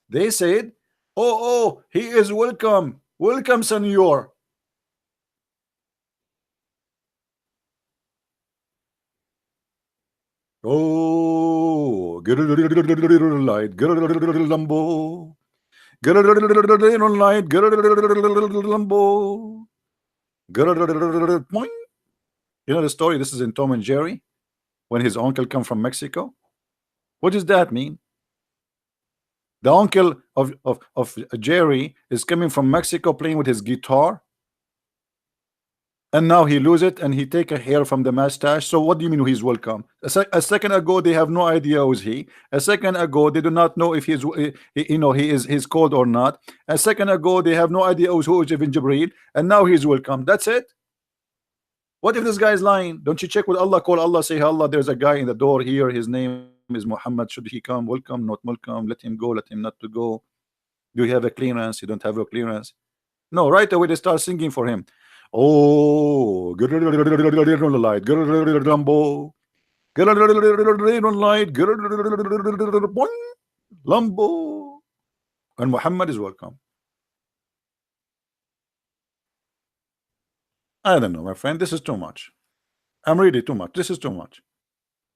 They said, oh, he is welcome, welcome, senor. Oh, get a little light, get a little lambo, get a little light, get a little lambo, get a little point. You know the story? This is in Tom and Jerry, when his uncle come from Mexico. What does that mean? The uncle of Jerry is coming from Mexico playing with his guitar, and now he lose it and he take a hair from the mustache. So what do you mean he's welcome? A second ago they have no idea who's he. A second ago they do not know if he's he's called or not. A second ago they have no idea who is even Jibril, and now he's welcome. That's it. What if this guy is lying? Don't you check with Allah? Call Allah, say Allah, there's a guy in the door here, his name is Muhammad, should he come? Welcome, not welcome, let him go, let him not to go. Do you have a clearance? You don't have a clearance? No, right away they start singing for him. Oh, get a little light, get a little Lambo, get a little light, get a little Lambo, and Muhammad is welcome. I don't know, my friend. This is too much. I'm really too much. This is too much.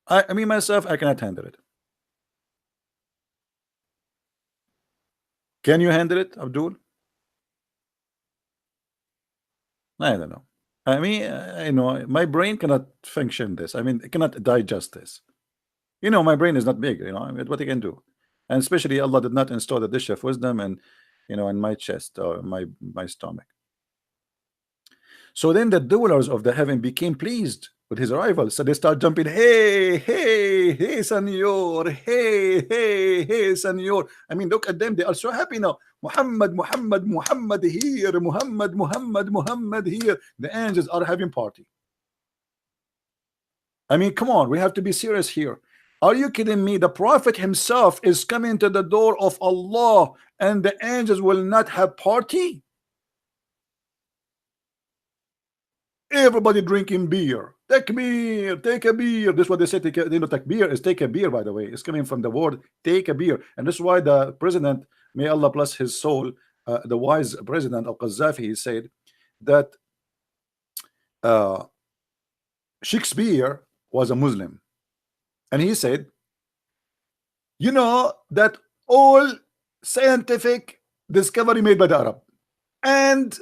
I mean, myself, I cannot handle it. Can you handle it, Abdul? I don't know. I mean, my brain cannot function this. I mean, it cannot digest this. My brain is not big. What I can do, and especially Allah did not install the dish of wisdom and in my chest or my stomach. So then the dwellers of the heaven became pleased with his arrival. So they start jumping, hey, hey, hey, senor, hey, hey, hey, senor. I mean, look at them. They are so happy now. Muhammad, Muhammad, Muhammad here. Muhammad, Muhammad, Muhammad here. The angels are having party. I mean, come on. We have to be serious here. Are you kidding me? The prophet himself is coming to the door of Allah, and the angels will not have party? Everybody drinking beer. Takbir, take a beer. This is what they say. Take a, takbir is take a beer, by the way. It's coming from the word take a beer. And this is why the president, may Allah bless his soul, the wise president Al-Qaddafi, he said that Shakespeare was a Muslim. And he said, you know that all scientific discovery made by the Arab. And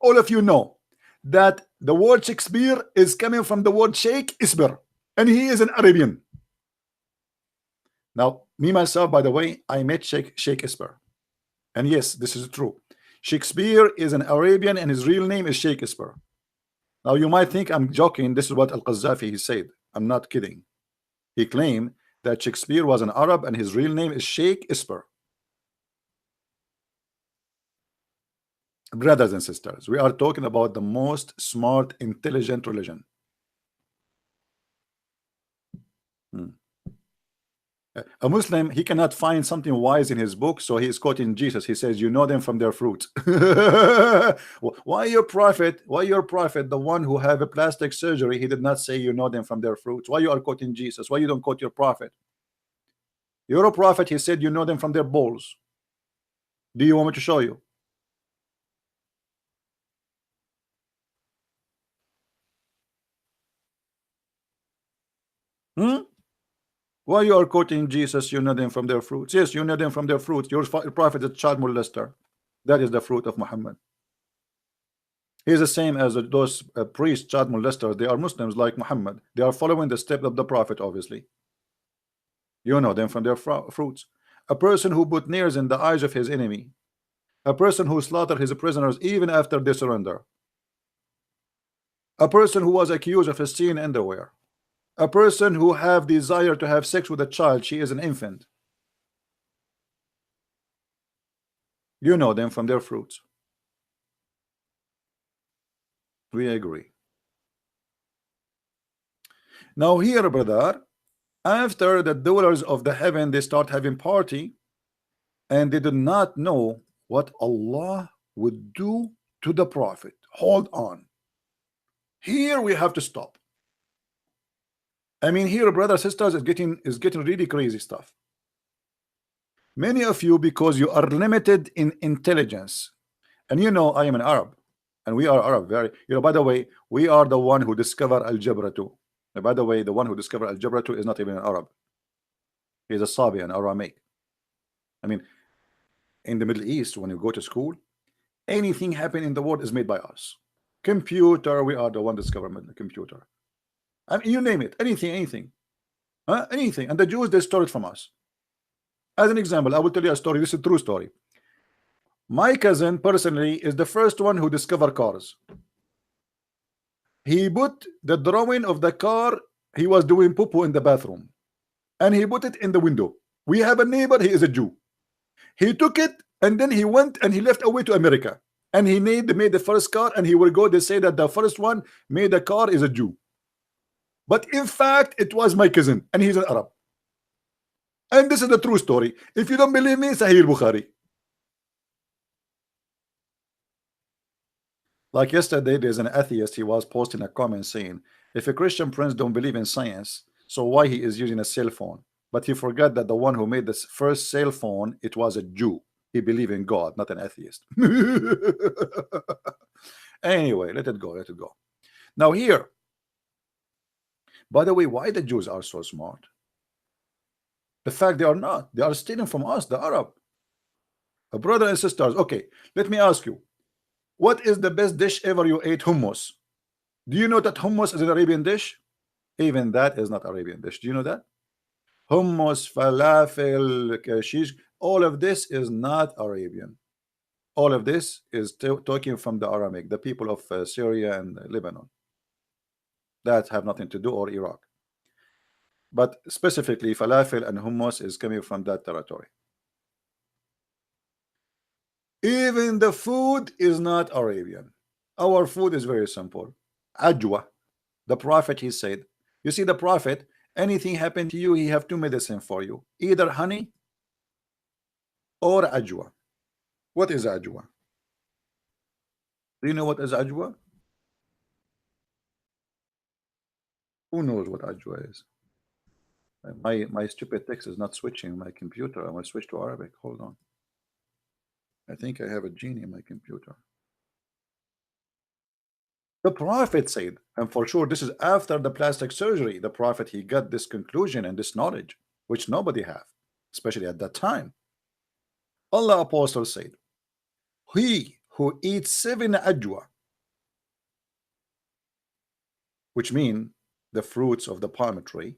all of you know that the word Shakespeare is coming from the word Sheikh Isber, and he is an Arabian. Now, me myself, by the way, I met Sheikh Isber, and yes, this is true. Shakespeare is an Arabian, and his real name is Sheikh Isber. Now, you might think I'm joking. This is what Al-Qaddafi he said. I'm not kidding. He claimed that Shakespeare was an Arab, and his real name is Sheikh Isber. Brothers and sisters, we are talking about the most smart, intelligent religion. A Muslim, he cannot find something wise in his book, so he is quoting Jesus. He says, you know them from their fruits. Why your prophet, the one who have a plastic surgery, he did not say you know them from their fruits? Why you are quoting Jesus? Why you don't quote your prophet? You're a prophet, he said you know them from their balls. Do you want me to show you? Why you are quoting Jesus? You know them from their fruits. Yes, you know them from their fruits. Your prophet is a child molester. That is the fruit of Muhammad. He is the same as those priests, child molesters. They are Muslims like Muhammad. They are following the step of the prophet, obviously. You know them from their fruits. A person who put nails in the eyes of his enemy. A person who slaughtered his prisoners even after they surrender. A person who was accused of stealing underwear. A person who have desire to have sex with a child, she is an infant. You know them from their fruits. We agree. Now here, brother, after the dwellers of the heaven, they start having party, and they did not know what Allah would do to the prophet. Hold on. Here we have to stop. I mean, here, brothers, sisters, is getting really crazy stuff. Many of you, because you are limited in intelligence, and you know I am an Arab, and we are Arab. Very, you know. By the way, we are the one who discovered algebra too. And by the way, the one who discovered algebra too is not even an Arab. He is a Sabi, an Aramaic. I mean, in the Middle East, when you go to school, anything happening in the world is made by us. Computer, we are the one discovering the computer. I mean, you name it, anything, anything. And the Jews, they stole it from us. As an example, I will tell you a story. This is a true story. My cousin personally is the first one who discovered cars. He put the drawing of the car. He was doing poo-poo in the bathroom, and he put it in the window. We have a neighbor, he is a Jew. He took it, and then he went and he left away to America, and he made the first car, and he will go, they say that the first one made the car is a Jew. But in fact, it was my cousin, and he's an Arab. And this is the true story. If you don't believe me, Sahih Bukhari. Like yesterday, there's an atheist. He was posting a comment saying, if a Christian prince don't believe in science, so why he is using a cell phone? But he forgot that the one who made this first cell phone, it was a Jew. He believed in God, not an atheist. Anyway, let it go, let it go. Now here, by the way, why the Jews are so smart? The fact they are not. They are stealing from us, the Arab. Brothers and sisters, okay, let me ask you, what is the best dish ever you ate? Hummus. Do you know that hummus is an Arabian dish? Even that is not Arabian dish. Do you know that? Hummus, falafel, kashish, all of this is not Arabian. All of this is talking from the Aramaic, the people of Syria and Lebanon. That have nothing to do, or Iraq. But specifically, falafel and hummus is coming from that territory. Even the food is not Arabian. Our food is very simple. Ajwa. The prophet, he said, you see, the prophet, anything happened to you, he have two medicine for you, either honey or ajwa. What is ajwa? Do you know what is ajwa? Who knows what ajwa is? My stupid text is not switching my computer. I'm gonna switch to Arabic. Hold on. I think I have a genie in my computer. The Prophet said, and for sure this is after the plastic surgery, the Prophet he got this conclusion and this knowledge, which nobody have, especially at that time. Allah Apostle said, he who eats 7 ajwa, which mean the fruits of the palm tree,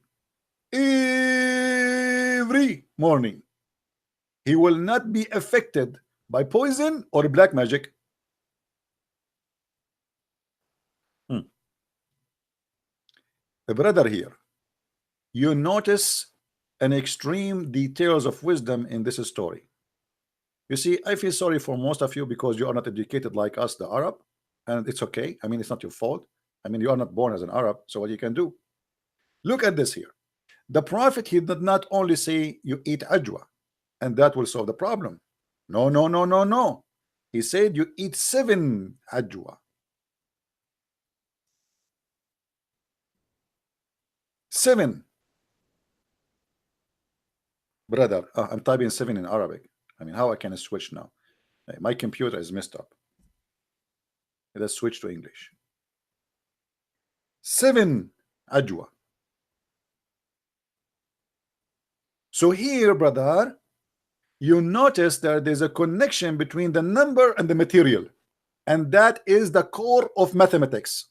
every morning, he will not be affected by poison or black magic. The brother here, you notice an extreme details of wisdom in this story. You see, I feel sorry for most of you because you are not educated like us, the Arab, and it's okay. I mean, it's not your fault. I mean, you are not born as an Arab, so what you can do? Look at this here. The Prophet, he did not only say you eat ajwa, and that will solve the problem. No, no, no, no, no. He said you eat 7 ajwa. 7. Brother, I'm typing 7 in Arabic. I mean, how I can switch now? My computer is messed up. Let's switch to English. 7 ajwa. So here, brother, you notice that there's a connection between the number and the material, and that is the core of mathematics.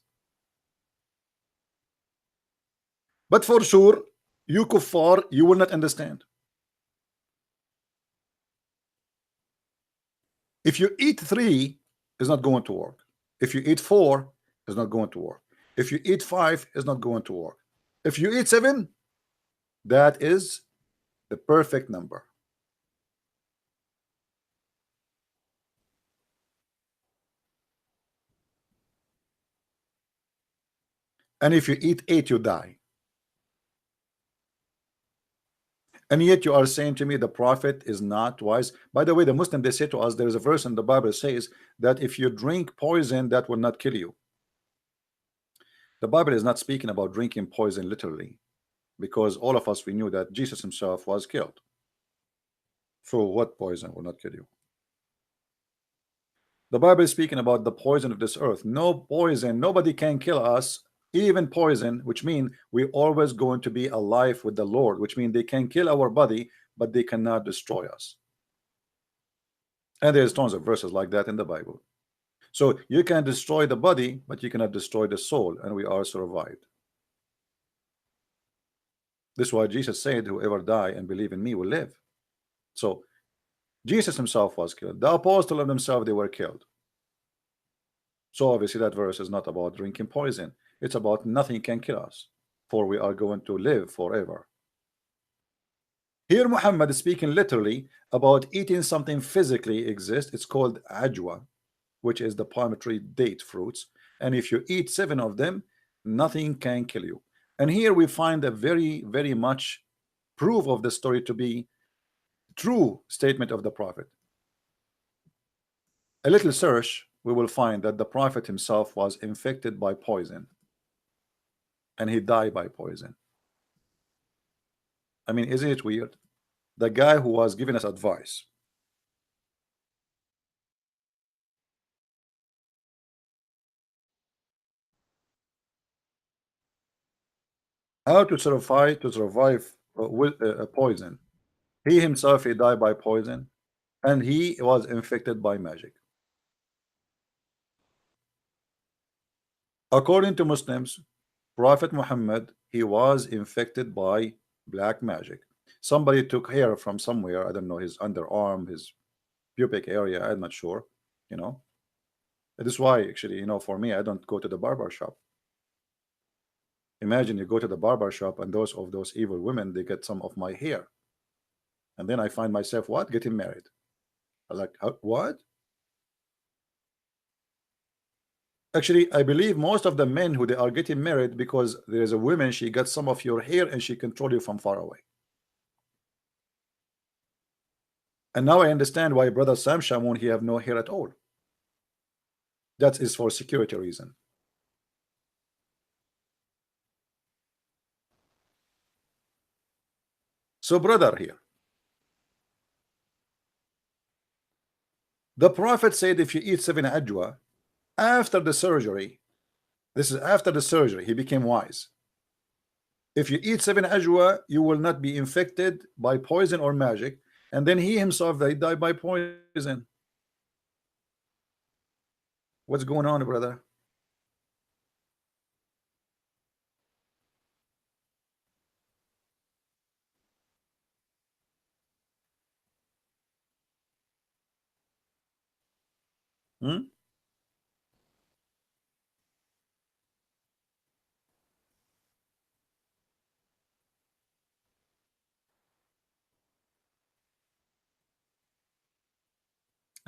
But for sure, you kuffar, you will not understand. If you eat 3, it's not going to work. If you eat 4, it's not going to work. If you eat 5, it's not going to work. If you eat 7, that is the perfect number. And if you eat 8, you die. And yet you are saying to me the Prophet is not wise. By the way, the Muslim, they say to us, there is a verse in the Bible says that if you drink poison, that will not kill you. The Bible is not speaking about drinking poison literally, because all of us, we knew that Jesus himself was killed. So what poison will not kill you? The Bible is speaking about the poison of this earth. No poison, nobody can kill us, even poison, which means we're always going to be alive with the Lord, which means they can kill our body, but they cannot destroy us. And there's tons of verses like that in the Bible. So you can destroy the body, but you cannot destroy the soul, and we are survived. This is why Jesus said, whoever die and believe in me will live. So Jesus himself was killed. The apostle of themselves, they were killed. So obviously that verse is not about drinking poison. It's about nothing can kill us, for we are going to live forever. Here Muhammad is speaking literally about eating something physically exists. It's called ajwa, which is the palm tree date fruits. And if you eat 7 of them, nothing can kill you. And here we find a very, very much proof of the story to be true statement of the Prophet. A little search, we will find that the Prophet himself was infected by poison, and he died by poison. I mean, isn't it weird? The guy who was giving us advice, how to survive with a poison. He himself, he died by poison, and he was infected by magic. According to Muslims, Prophet Muhammad, he was infected by black magic. Somebody took hair from somewhere, I don't know, his underarm, his pubic area, I'm not sure, you know. That is why, actually, you know, for me, I don't go to the barber shop. Imagine you go to the barber shop and those evil women, they get some of my hair, and then I find myself what, getting married. I'm like, what? Actually, I believe most of the men who they are getting married because there is a woman, she got some of your hair and she control you from far away. And now I understand why brother Sam Shamoun, he have no hair at all. That is for security reason. So, brother, here the Prophet said if you eat 7 ajwa after the surgery, this is after the surgery, he became wise. If you eat 7 ajwa, you will not be infected by poison or magic. And then he himself, they died by poison. What's going on, brother? Hmm?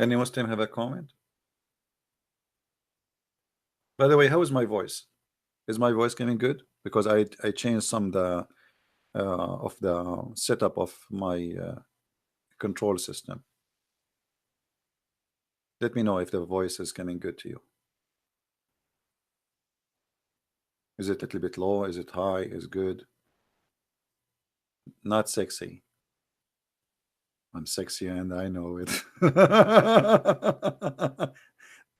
Any Muslim have a comment? By the way, how is my voice? Is my voice coming good? Because I changed some of the setup of my control system. Let me know if the voice is coming good to you. Is it a little bit low? Is it high? Is good? Not sexy. I'm sexy and I know it.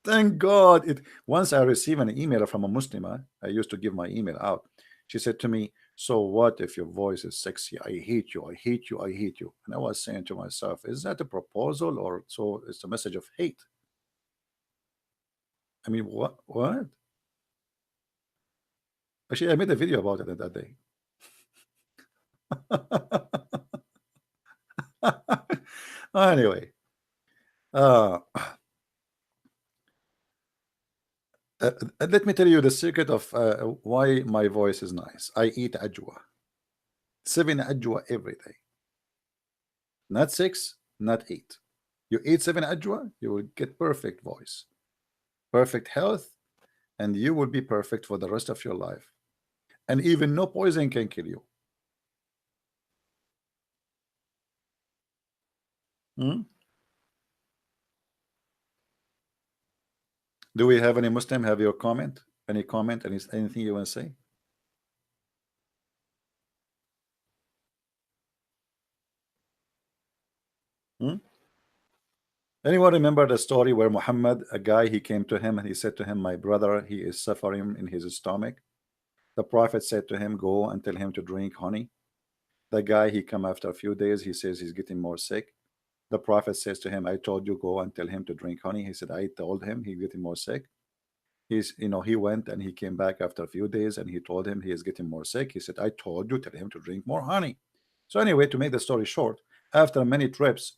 Thank God. It once I received an email from a Muslimah. I used to give my email out. She said to me, so what if your voice is sexy? I hate you, I hate you, I hate you. And I was saying to myself, is that a proposal or so it's a message of hate? I mean, what? Actually, I made a video about it that day. Anyway, uh, let me tell you the secret of why my voice is nice. I eat ajwa, 7 ajwa every day, not 6, not 8. You eat 7 ajwa, you will get perfect voice, perfect health, and you will be perfect for the rest of your life. And even no poison can kill you. Hmm? Do we have any Muslim have your comment? Any comment? Anything you want to say? Hmm? Anyone remember the story where Muhammad, a guy, he came to him and he said to him, my brother, he is suffering in his stomach. The Prophet said to him, go and tell him to drink honey. The guy, he come after a few days, he says he's getting more sick. The Prophet says to him, I told you, go and tell him to drink honey. He said, I told him he's getting more sick. He went and he came back after a few days and he told him he is getting more sick. He said, I told you, tell him to drink more honey. So anyway, to make the story short, after many trips,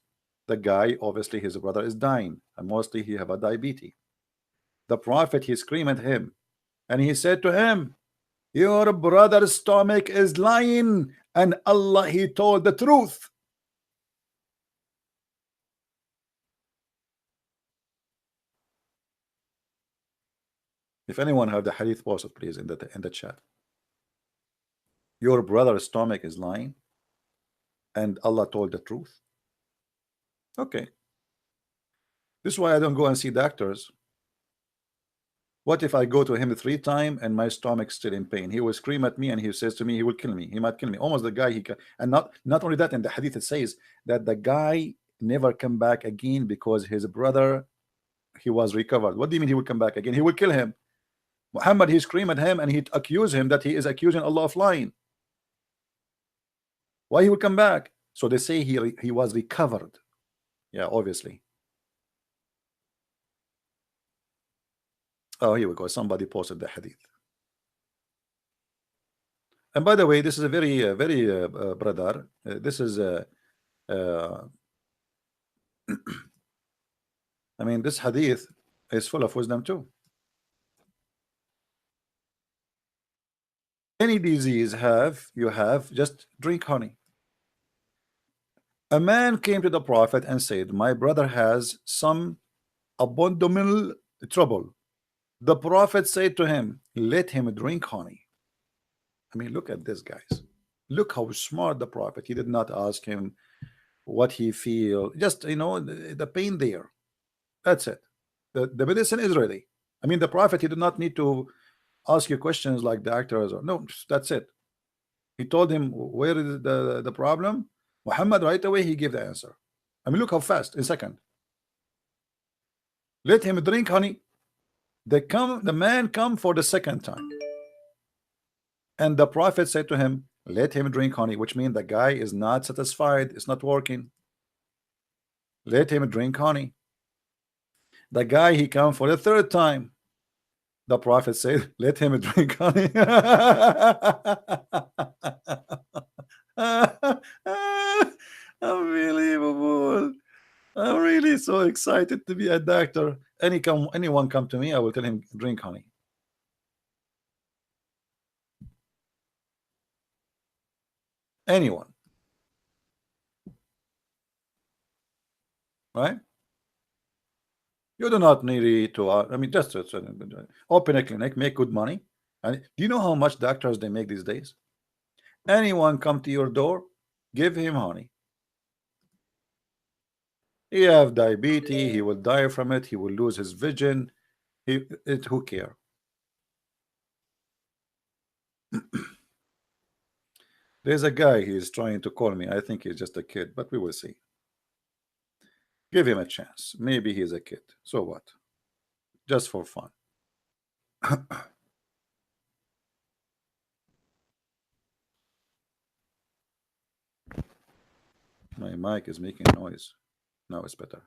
the guy, obviously his brother is dying, and mostly he have a diabetes. The Prophet, he screamed at him and he said to him, your brother's stomach is lying and Allah, he told the truth. If anyone have the hadith, post it please in the chat. Your brother's stomach is lying and Allah told the truth. Okay, this is why I don't go and see doctors. What if I go to him 3 times and my stomach's still in pain? He will scream at me and he says to me, he will kill me. He might kill me. Almost the guy and not only that, in the hadith it says that the guy never come back again because his brother, he was recovered. What do you mean he will come back again? He will kill him. Muhammad, he screamed at him and he accused him that he is accusing Allah of lying. Why he will come back? So they say he was recovered. Yeah, obviously. Oh, here we go. Somebody posted the hadith. And by the way, this is a very brother. This is I mean, this hadith is full of wisdom too. Any disease you have, just drink honey. A man came to the Prophet and said, my brother has some abdominal trouble. The Prophet said to him, let him drink honey. I mean, look at this, guys. Look how smart the Prophet. He did not ask him what he feel. Just, the pain there. That's it. The medicine is ready. I mean, the Prophet, he did not need to ask you questions like doctors or no, that's it. He told him where is the problem. Muhammad right away he gave the answer. I mean, look how fast, in a second. Let him drink honey. The man come for the second time, and the prophet said to him, let him drink honey, which means the guy is not satisfied, it's not working. Let him drink honey. The guy he come for the third time. The prophet said, let him drink honey. Unbelievable. I'm really so excited to be a doctor. Anyone come to me, I will tell him drink honey. Anyone, right? You do not need to. I mean, just open a clinic, make good money. And do you know how much doctors they make these days? Anyone come to your door, give him honey. He have diabetes, he will die from it, he will lose his vision. Who care? There's a guy, he is trying to call me. I think he's just a kid, but we will see. Give him a chance. Maybe he's a kid. So what? Just for fun. My mic is making noise. Now it's better.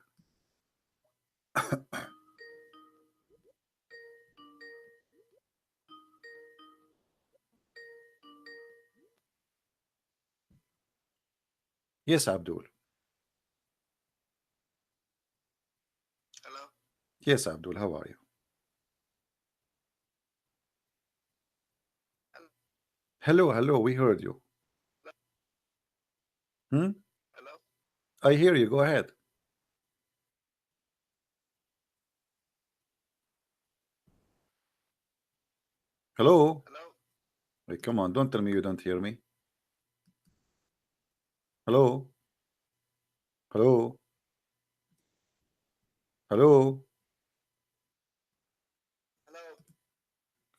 Yes, Abdul. Hello? Yes, Abdul. How are you? Hello? Hello. We heard you. Hmm? Hello? I hear you. Go ahead. Hello. Hello? Hey, come on. Don't tell me you don't hear me. Hello. Hello. Hello. Hello?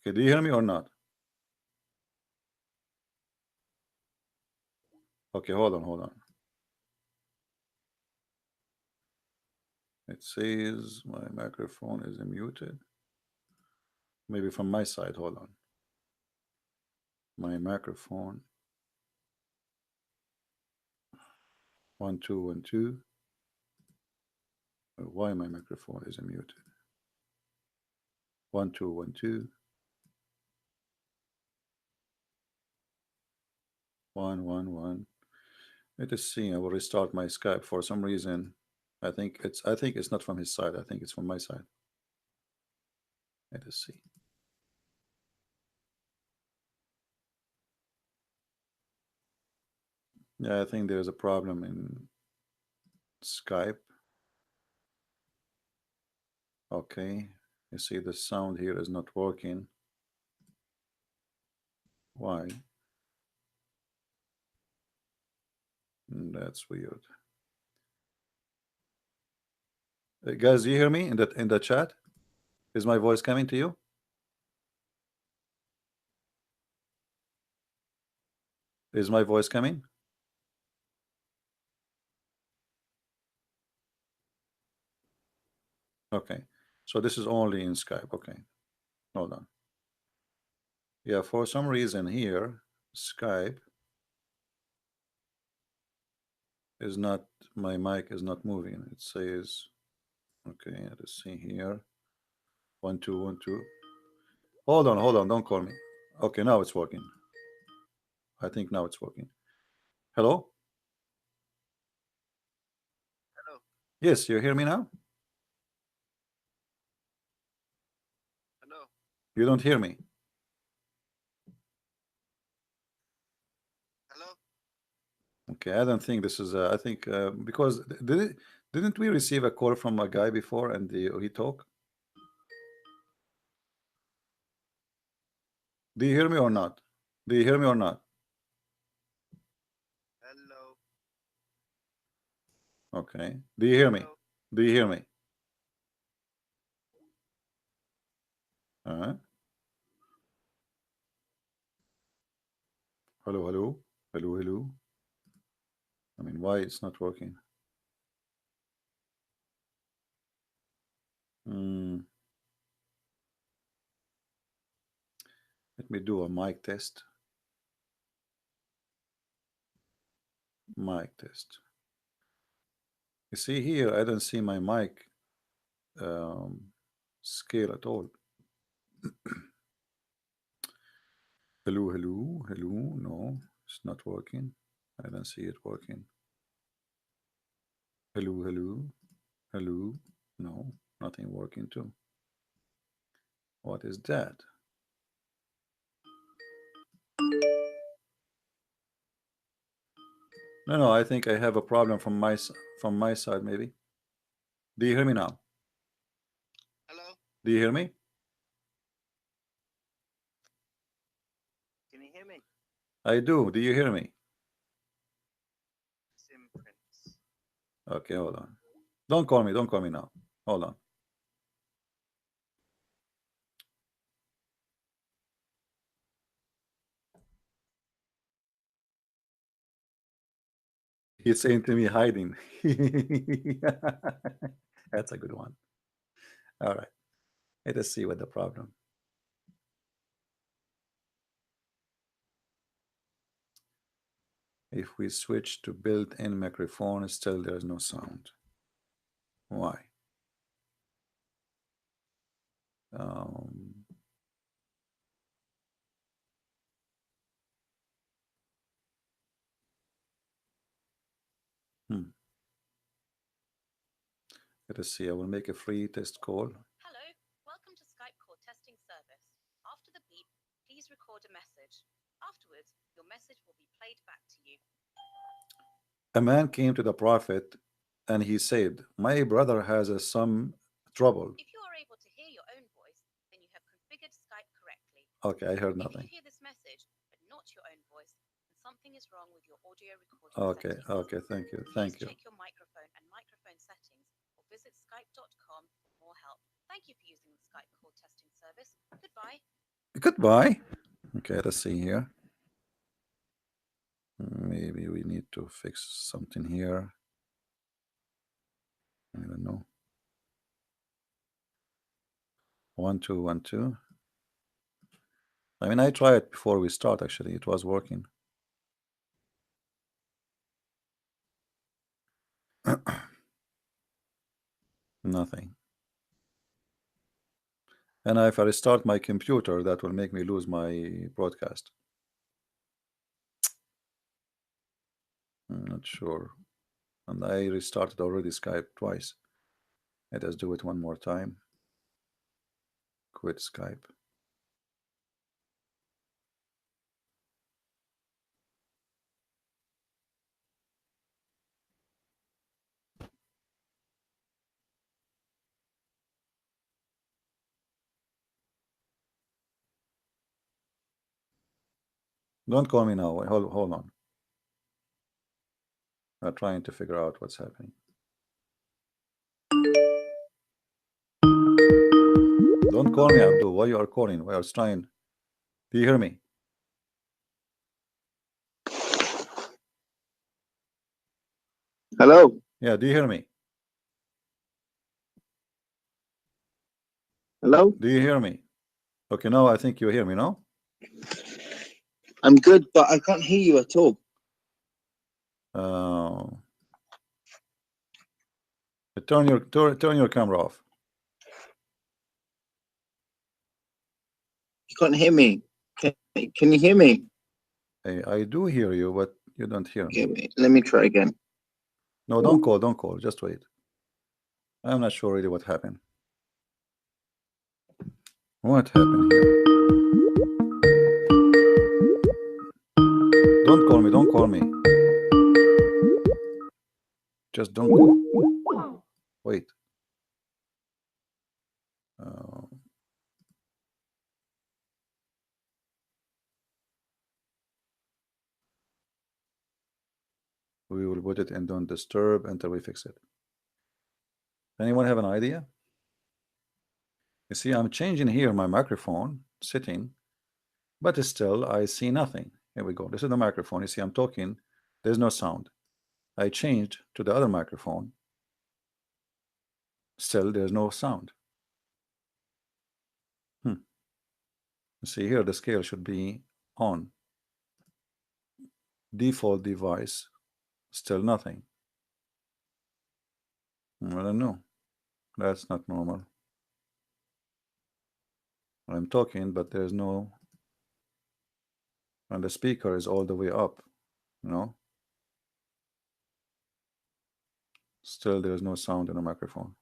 Okay, do you hear me or not? Okay, hold on. It says my microphone is muted. Maybe from my side. Hold on. My microphone. 1 2 1 2. Why my microphone is muted? 1 2 1 2. 1 1 1. Let us see. I will restart my Skype for some reason. I think it's not from his side. I think it's from my side. Let us see. Yeah, I think there's a problem in Skype. Okay. You see the sound here is not working. Why? That's weird. Guys, do you hear me in the chat? Is my voice coming to you? Is my voice coming? Okay. So this is only in Skype. Okay. Hold on. Yeah, for some reason here, Skype is not, my mic is not moving. It says, okay, let's see here. 1 2 1 2. Hold on, don't call me. Okay, now it's working. I think now it's working. Hello? Hello? Yes, you hear me now? Hello? You don't hear me. Hello? Okay, I don't think this is. I think because didn't we receive a call from a guy before and he talk? Do you hear me or Hello? not? Do you hear me or not? Hello? Okay. Do you hear me? Hello? Do you hear me? Uh-huh. Hello, hello, hello, hello. I mean, why it's not working? Hmm. Let me do a mic test. Mic test. You see here, I don't see my mic scale at all. Hello, hello, hello. No, it's not working. I don't see it working. Hello, hello, hello. No, nothing working too. What is that? No, no, I think I have a problem from my side maybe. Do you hear me now? Hello? Do you hear me? Can you hear me? I do. Do you hear me? Sim Prince. Okay, hold on. Don't call me. Don't call me now. Hold on. He's saying to me, hiding. That's a good one. All right. Let us see what the problem. If we switch to built-in microphone, still there's no sound. Why? Um, hmm. Let us see. I will make a free test call. Hello, welcome to Skype call testing service. After the beep, please record a message. Afterwards, your message will be played back to you. A man came to the prophet and he said, my brother has some trouble. If you are able to hear your own voice, then you have configured Skype correctly. Okay, I heard If nothing. you hear this message, but not your own voice, then something is wrong with your audio recording Okay, settings. okay, thank you, Please thank you. check your microphone and microphone settings or visit skype.com for more help. Thank you for using the Skype call testing service. Goodbye. Goodbye. Okay, let's see here. Maybe we need to fix something here. I don't know. 1 2 1 2. I mean, I tried it before we start. Actually, it was working. Nothing. And if I restart my computer, that will make me lose my broadcast. I'm not sure. And I restarted already Skype twice. Let us do it one more time. Quit Skype. Don't call me now. Hold on. I'm trying to figure out what's happening. Don't call me, Abdul. Why you are calling? Why I was trying? Do you hear me? Hello. Yeah, do you hear me? Hello. Do you hear me? Okay, now I think you hear me, no? I'm good, but I can't hear you at all. Turn your camera off. You can't hear me. Can you hear me? I do hear you, but you don't hear me. Okay, wait, let me try again. No, don't call, don't call. Just wait. I'm not sure really what happened. What happened here? Don't call me, don't call me. Just don't call. Wait. We will put it in don't disturb until we fix it. Anyone have an idea? You see, I'm changing here my microphone setting, but still I see nothing. Here we go. This is the microphone. You see, I'm talking. There's no sound. I changed to the other microphone. Still, there's no sound. See here, the scale should be on. Default device, still nothing. I don't know. That's not normal. I'm talking, but there's no. And the speaker is all the way up, you know. Still, there's no sound in the microphone.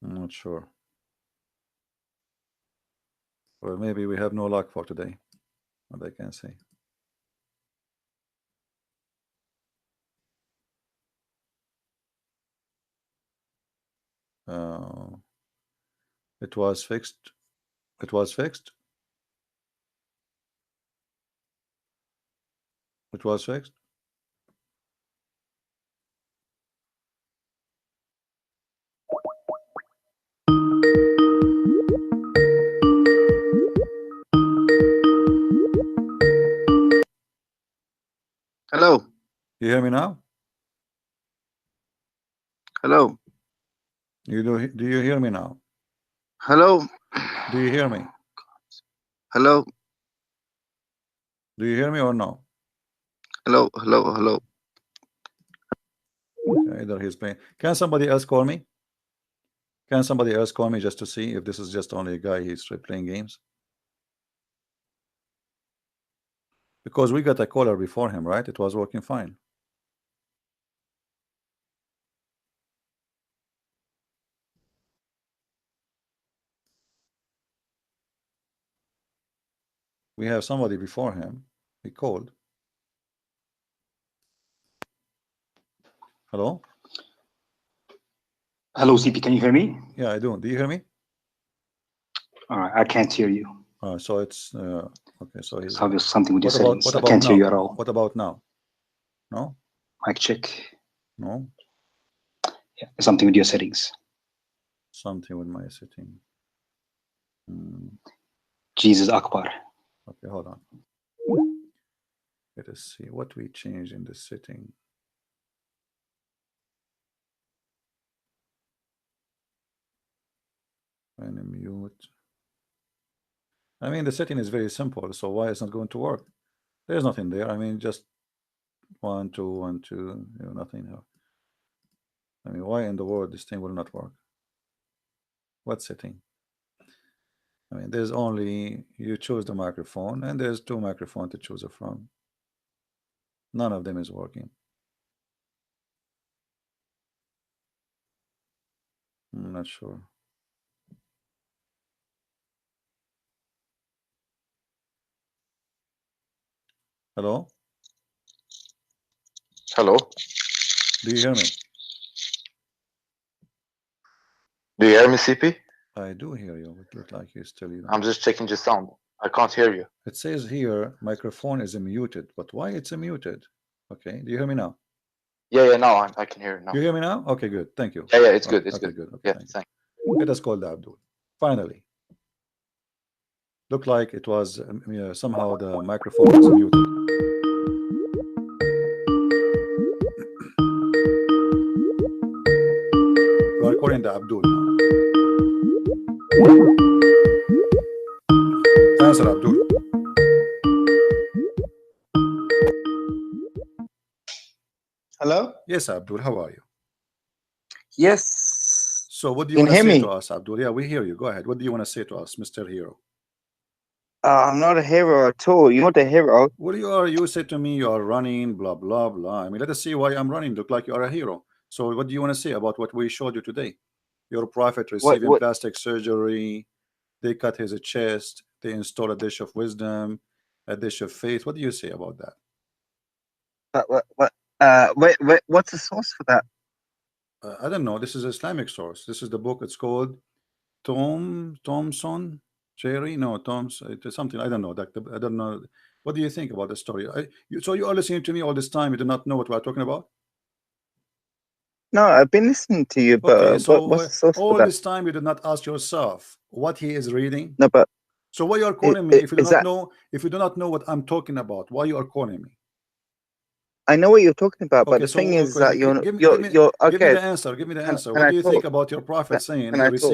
I'm not sure. Well, maybe we have no luck for today. What I can say. It was fixed. It was fixed. It was fixed. Hello. You hear me now? Hello. Do you hear me now? Hello. Do you hear me? Hello. Do you hear me or no? Hello. Hello. Hello. Okay, either he's playing. Can somebody else call me? Can somebody else call me just to see if this is just only a guy he's playing games? Because we got a caller before him, right? It was working fine. We have somebody before him. He called. Hello? Hello, CP. Can you hear me? Yeah, I do. Do you hear me? All right, I can't hear you. So it's okay. So he's. So there's something with your What about settings. what I about can't now? hear you at all. What about now? No? Mic check. No? Yeah, there's something with your settings. Something with my setting. Jesus Akbar. Okay, hold on. Let us see what we changed in the setting. And mute. I mean, the setting is very simple, so why it's not going to work? There's nothing there. I mean, just 1, 2, 1, 2, you know, nothing here. I mean, why in the world this thing will not work? What setting? I mean, there's only, you choose the microphone, and there's 2 microphones to choose from. None of them is working. I'm not sure. Hello? Hello. Do you hear me? Do you hear me, CP? I do hear you. It looks like you still, you know. I'm just checking the sound. I can't hear you. It says here, microphone is muted, but why it's muted? Okay, do you hear me now? Yeah, now I can hear you now. You hear me now? Okay, good. Thank you. Yeah, it's good. Okay, It's okay, good. good. Okay, Yeah, thank you. thanks. Let us call the Abdul. Finally. Looked like it was somehow the microphone was muted. We are calling the Abdul now. Answer, Abdul. Hello. Yes, Abdul. How are you? Yes. So, what do you Can want you to hear say me? to us, Abdul? Yeah, we hear you. Go ahead. What do you want to say to us, Mr. Hero? I'm not a hero at all. You're not a hero. What you are? You said to me you are running, blah blah blah. I mean, let us see why I'm running. Look like you are a hero. So, what do you want to say about what we showed you today? Your prophet What? receiving What? plastic surgery. They cut his chest. They install a dish of wisdom, a dish of faith. What do you say about that? What? Wait. What's the source for that? I don't know. This is Islamic source. This is the book. It's called Thomson Cherry. No, Tom's. It is something. I don't know. I don't know. What do you think about the story? So you are listening to me all this time. You do not know what we are talking about? No, I've been listening to you, but Okay, so what's the source all for that? this time you did not ask yourself what he is reading. No, but So why you are calling me if you do is not that? know, if you do not know what I'm talking about? Why you are calling me? I know what you're talking about, but Okay, the so thing is okay, that you're give me okay. the answer. Give me the answer. Can What I do you talk? think about your prophet saying Can I talk?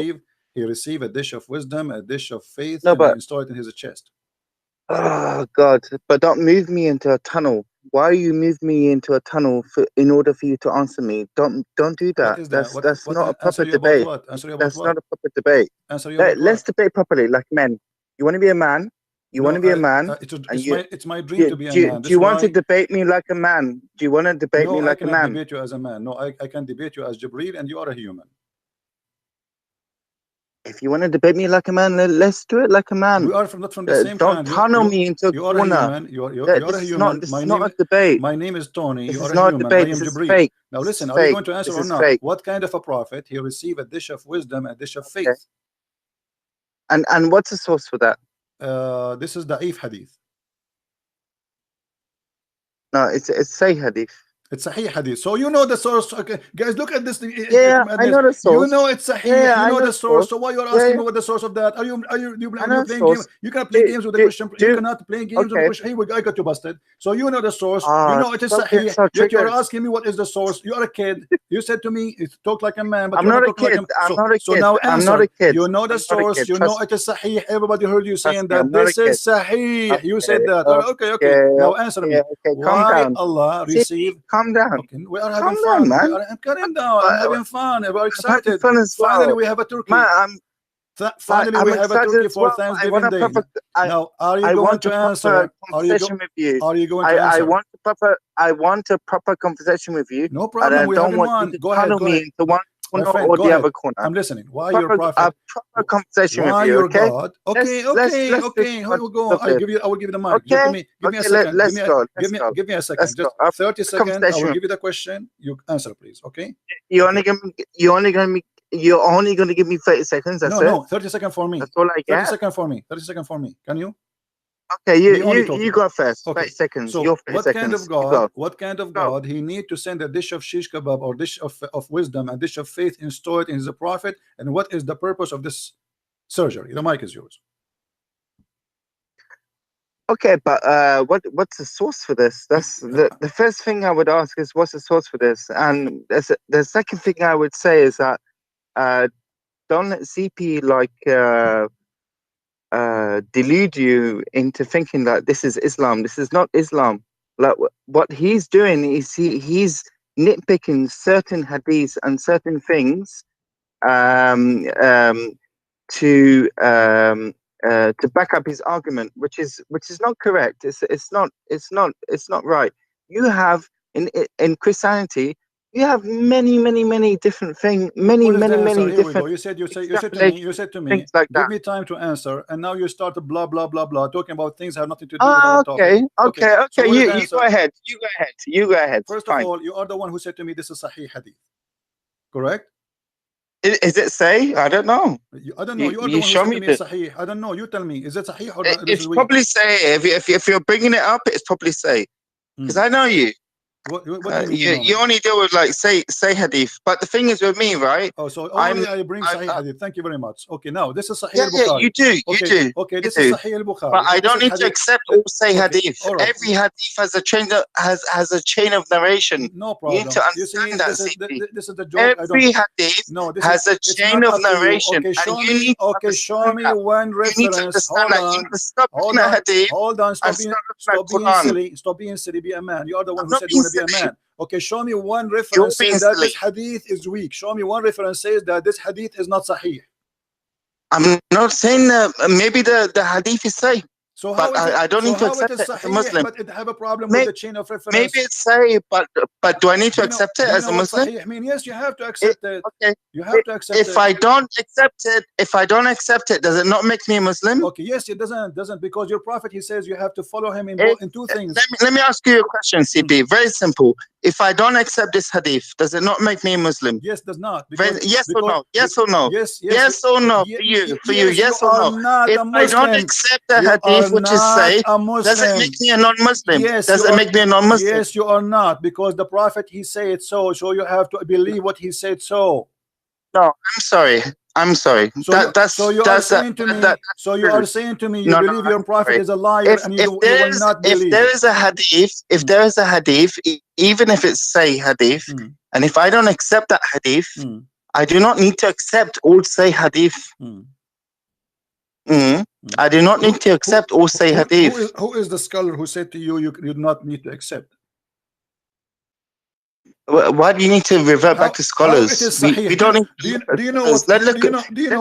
he received a dish of wisdom, a dish of faith, No, and he but installed it in his chest? oh God! But don't move me into a tunnel. Why you move me into a tunnel in order for you to answer me? Don't do What that. is that? That's not a Answer proper you about debate. what? Answer you about That's what? not a proper debate. Answer you about Let's what? debate properly, like men. You want to be a man. You want No, to be a man, and it's my dream to be a man. do This you is want to why. debate me like a man? Do you want to debate me No, I like a cannot man? debate you as a man. No, I can debate you as Jibreel, and you are a human. If you want to debate me like a man, let's do it like a man. We are not from the same Don't clan. tunnel me into a You are a corner. human. You are a human. This is not a debate. My name is Tony. This You is are a not a human. debate. I am This is Jibreel. fake. Now This listen, is are you fake. going to answer This or is not? fake. What kind of a prophet he received a dish of wisdom, a dish of Okay. faith? And what's the source for that? This is Da'if hadith. No, it's Sahih hadith. It's Sahih hadith. So you know the source. Okay, guys, look at this. Yeah, I know the source. You know it's Sahih. Yeah, you I know know the source. So why you are asking me what the source of that? Are you I know playing source. games? You cannot play games with the Christian. You cannot play games with the Okay. Christian. Hey, I got you busted. So you know the source. You know it is stop getting Sahih. so Yet you are triggered. asking me what is the source. You are a kid. You said to me, "It's talk like a man," but I'm you're not not a talking like kid. a man. I'm not a So kid. now I'm not answer. a kid. You know the I'm not a source. kid. You know it is Sahih. Everybody heard you saying that I'm not this a kid. is Sahih. You said Okay, that. Okay. Now answer me. Okay, calm Why down. Allah received? Calm down. Okay, we are having Calm down, fun. man. I'm calming down. I'm having fun. We're I'm having excited. fun as well. Finally, we have a turkey. Man, Finally, I'm we have a excited turkey as for well. I Thanksgiving want a Day. proper. Now, are you I going want to a proper answer? conversation with you. Are you going to I answer? want a proper. I want a proper conversation with you. No And problem. I We're don't having want you one. to Go ahead. tunnel Go me ahead. into one My corner friend, or go the ahead. other corner. I'm listening. Why your A prophet? proper conversation with Why you, your okay? God? Okay. Let's do Here we go. I will give you the mic. Just Okay, give me a okay. second. Let's go. Give me a second. Let's go. Just 30 seconds. I will give you the question. You answer, please. Okay. You're only gonna give me 30 seconds. That's it. No, 30 seconds for me. That's all I 30 get. seconds for me. 30 seconds for me. Can you? Okay, only you go first. Okay. 30 seconds. So Your 30 what seconds. kind of God? What kind of God he need to send a dish of shish kebab or dish of wisdom, a dish of faith installed in the prophet? And what is the purpose of this surgery? The mic is yours. Okay, but what's the source for this? That's the first thing I would ask is what's the source for this, and the second thing I would say is that don't let CP delude you into thinking that this is Islam. This is not Islam. Like what he's doing is he's nitpicking certain hadiths and certain things to back up his argument, which is not correct. It's not right. You have in Christianity, you have many different things, many different. You said to me, things like give that. me time to answer, and now you start blah blah talking about things that have nothing to do with our topic. Okay. So You go ahead. You go ahead. First of all, you are the one who said to me this is Sahih hadith, correct? Is it say? I don't know. I don't know. You are the one who said to me Sahih. I don't know. You tell me. Is it Sahih or not? It's probably say. If you're bringing it up, it's probably say. Because I know you. What do you mean? You only deal with like say hadith, but the thing is with me, right? Oh, so only I bring Sahih hadith. Thank you very much. Okay, now this is Sahih al-Bukhari. Yeah, you do. Okay, this is Sahih al-Bukhari. But I don't need to accept all say hadith. Right. Every hadith has a chain has a chain of narration. No problem. You need to understand that. This is the joke. Every hadith has a chain of narration. Okay, show me one reference. Hold on. Stop being silly. Be a man. You are the one who said you want to be a man. Okay, show me one reference saying that this hadith is weak. Show me one reference says that this hadith is not sahih. I'm not saying maybe the hadith is sahih. So how I don't need to accept it as a Muslim. But it have a problem with the chain of reference. Maybe it's sahih, but do I need to accept it as a Muslim? I mean, yes, you have to accept it. Okay. You have to accept it. If I don't accept it, does it not make me a Muslim? Okay, yes, it doesn't because your prophet, he says you have to follow him in two things. Let me ask you a question, CP. Very simple. if I don't accept this hadith, does it not make me a Muslim? Yes, does not. Yes or no? Yes or no? Yes, Yes or no? For you, yes or no? If I don't accept the hadith which is say, does it make me a non-Muslim? Yes, does it make me a non-Muslim? Yes, you are not, because the Prophet, he said so you have to believe what he said so. No, I'm sorry. I'm sorry. So you are saying to me, you believe your Prophet is a liar, and you will not believe. If there is a hadith, even if it's say hadith, and if I don't accept that hadith, I do not need to accept all say hadith. I do not need to accept all say hadith. Who is the scholar who said to you you do not need to accept? Why do you need to revert back to scholars? We don't need do you know what sahih means? Do you know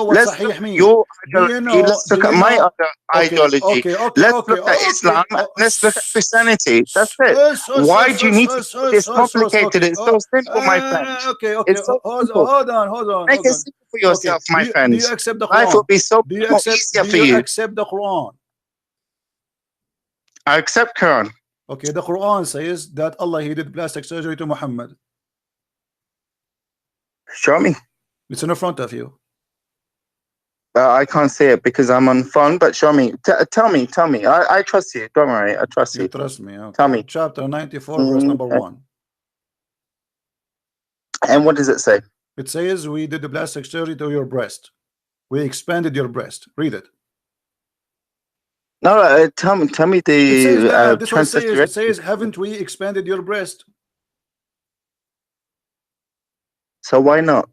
what sahih means? Your ideology. Let's look at my other ideology. Let's look at Islam. Let's look at Christianity. That's it. Why do you need to make this complicated? It's so simple, my friend. It's so simple. Hold on. Make it simple for yourself, my friends. Do you accept the Quran? Life will be so much easier for you. Do you accept the Quran? I accept Quran. Okay, the Quran says that Allah, he did plastic surgery to Muhammad. Show me. It's in front of you. I can't see it because I'm on phone, but show me. Tell me. I trust you. Don't worry. I trust you. You trust me. Okay. Tell me. Chapter 94, verse number 1. And what does it say? It says, we did the plastic surgery to your breast. We expanded your breast. Read it. No, tell me the translation. It says, haven't we expanded your breast? So why not?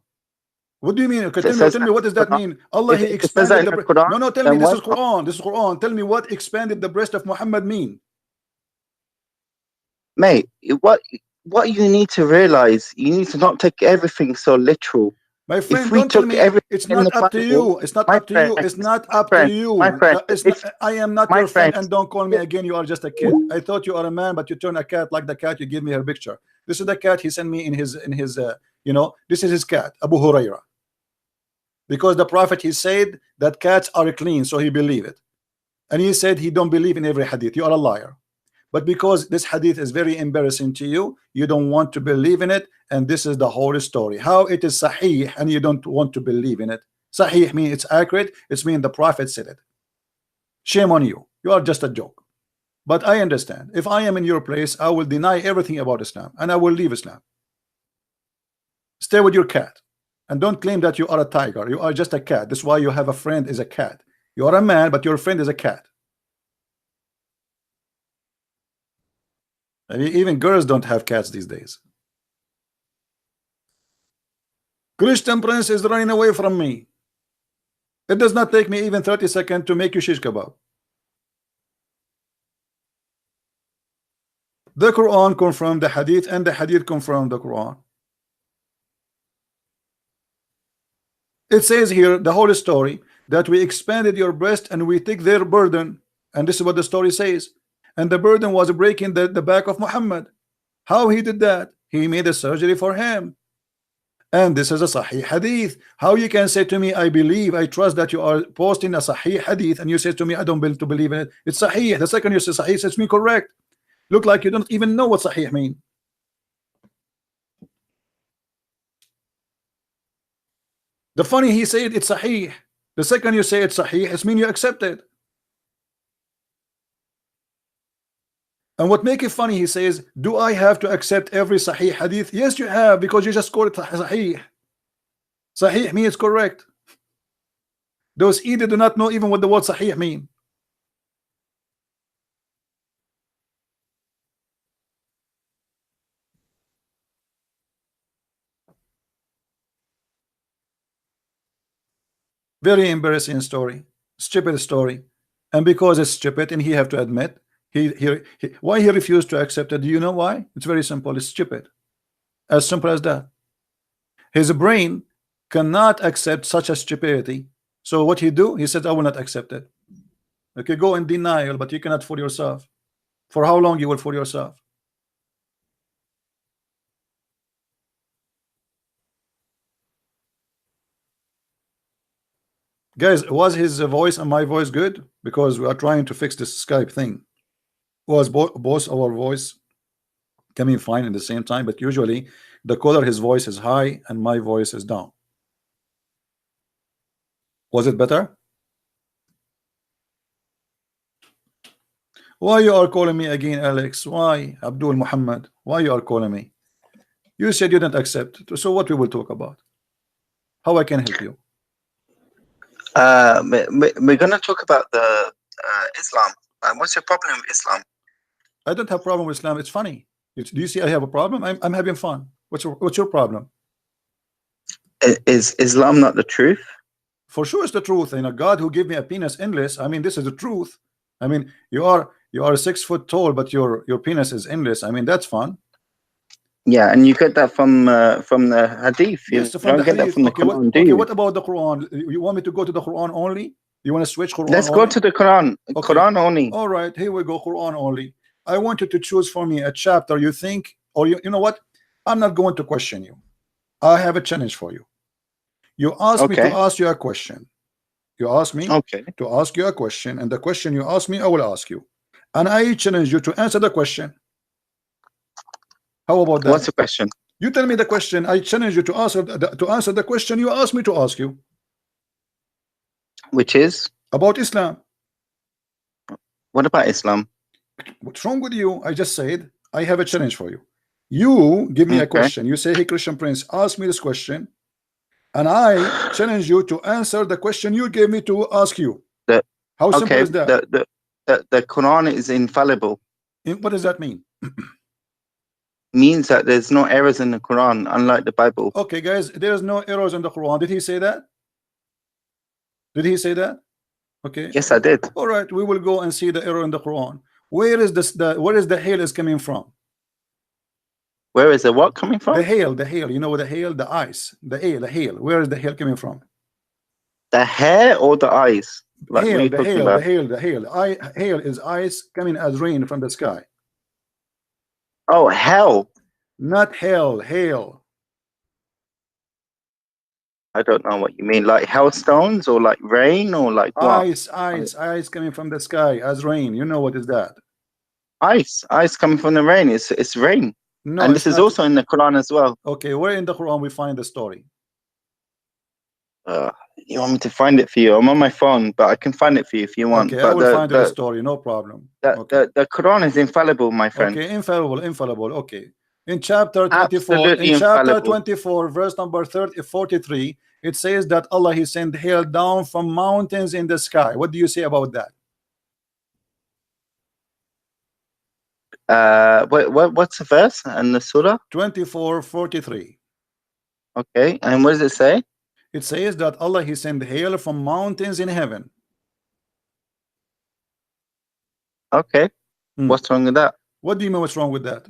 What do you mean? Okay, tell me what does that mean? Allah, he expanded the breast. No, tell me, this is Quran. This is Quran. Tell me what expanded the breast of Muhammad mean? Mate, what you need to realize, you need to not take everything so literal. My friend, don't tell me it's not up to you. It's not up to you. It's not up to you. My friend, I am not your friend, and don't call me again. You are just a kid. I thought you are a man, but you turn a cat like the cat. You give me her picture. This is the cat he sent me in his this is his cat, Abu Huraira. Because the Prophet, he said that cats are clean, so he believed it. And he said he don't believe in every hadith. You are a liar. But because this hadith is very embarrassing to you, you don't want to believe in it, and this is the whole story. How it is sahih and you don't want to believe in it. Sahih means it's accurate. It's mean the Prophet said it. Shame on you. You are just a joke. But I understand. If I am in your place, I will deny everything about Islam, and I will leave Islam. Stay with your cat, and don't claim that you are a tiger. You are just a cat. That's why you have a friend is a cat. You are a man, but your friend is a cat. I mean, even girls don't have cats these days. Christian Prince is running away from me. It does not take me even 30 seconds to make you shish kebab. The Quran confirmed the hadith, and the hadith confirmed the Quran. It says here, the whole story, that we expanded your breast and we take their burden. And this is what the story says. And the burden was breaking the back of Muhammad. How he did that? He made a surgery for him. And this is a sahih hadith. How you can say to me, I believe, I trust that you are posting a sahih hadith, and you say to me, I don't believe in it. It's sahih. The second you say sahih, says me correct. Look like you don't even know what sahih mean. The funny, he said it's sahih. The second you say it's sahih, it means you accept it. And what make it funny, he says, do I have to accept every sahih hadith? Yes, you have, because you just call it sahih. Sahih means correct. Those idiots do not know even what the word sahih mean. Very embarrassing story, stupid story. And because it's stupid, and he have to admit, why he refused to accept it. Do you know why? It's very simple. It's stupid. As simple as that. His brain cannot accept such a stupidity. So what he do? He said, I will not accept it. Okay, go in denial, but you cannot fool yourself. For how long you will fool yourself? Guys, was his voice and my voice good? Because we are trying to fix this Skype thing. Was both our voice coming fine at the same time? But usually the caller, his voice is high and my voice is down. Was it better? Why you are calling me again, Alex? Why, Abdul Muhammad? Why you are calling me? You said you didn't accept. So what we will talk about? How I can help you? We're gonna talk about the Islam. What's your problem with Islam? I don't have problem with Islam. It's funny. Do you see I have a problem? I'm having fun. What's your problem? Is Islam not the truth? For sure, it's the truth. And a God who gave me a penis endless. I mean, this is the truth. I mean, you are 6 foot tall, but your penis is endless. I mean, that's fun. Yeah, and you get that from the Hadith. Yes, You from don't the get that Hadith. from the Okay, Quran, do you? what about the Quran? You want me to go to the Quran only? You want to switch Quran Let's only? go to the Quran. Okay. Quran only. All right, here we go. Quran only. I want you to choose for me a chapter you think, or you know what? I'm not going to question you. I have a challenge for you. You ask me to ask you a question. You ask me to ask you a question, and the question you ask me, I will ask you. And I challenge you to answer the question. How about that? What's the question? You tell me the question. I challenge you to answer the question you ask me to ask you. Which is? About Islam. What about Islam? What's wrong with you? I just said I have a challenge for you. You give me a question. You say, hey, Christian Prince, ask me this question. And I challenge you to answer the question you gave me to ask you. How simple is that? The Quran is infallible. What does that mean? Means that there's no errors in the Quran, unlike the Bible. Okay, guys, there's no errors in the Quran. Did he say that? Did he say that? Okay. Yes, I did. All right, we will go and see the error in the Quran. Where is this? Where is the hail is coming from? Where is the what coming from? The hail. You know the hail, the ice, the hail. Where is the hail coming from? The hair or the eyes? Like hail, the hail. Hail is ice coming as rain from the sky. Oh, hell. Not hell, hail. I don't know what you mean. Like hailstones or like rain or like what? Ice coming from the sky as rain. You know what is that? Ice coming from the rain. It's rain. No, and this is also in the Quran as well. Okay, where in the Quran we find the story? You want me to find it for you? I'm on my phone, but I can find it for you if you want. Okay, but I will find the story, no problem. The Quran is infallible, my friend. Okay, infallible. Okay. In chapter 24, Absolutely in chapter infallible. 24, verse number 43, it says that Allah He sent hail down from mountains in the sky. What do you say about that? What's the verse and the surah? 24:43. Okay, and what does it say? It says that Allah He sent hail from mountains in heaven. Okay, what's wrong with that? What do you mean what's wrong with that?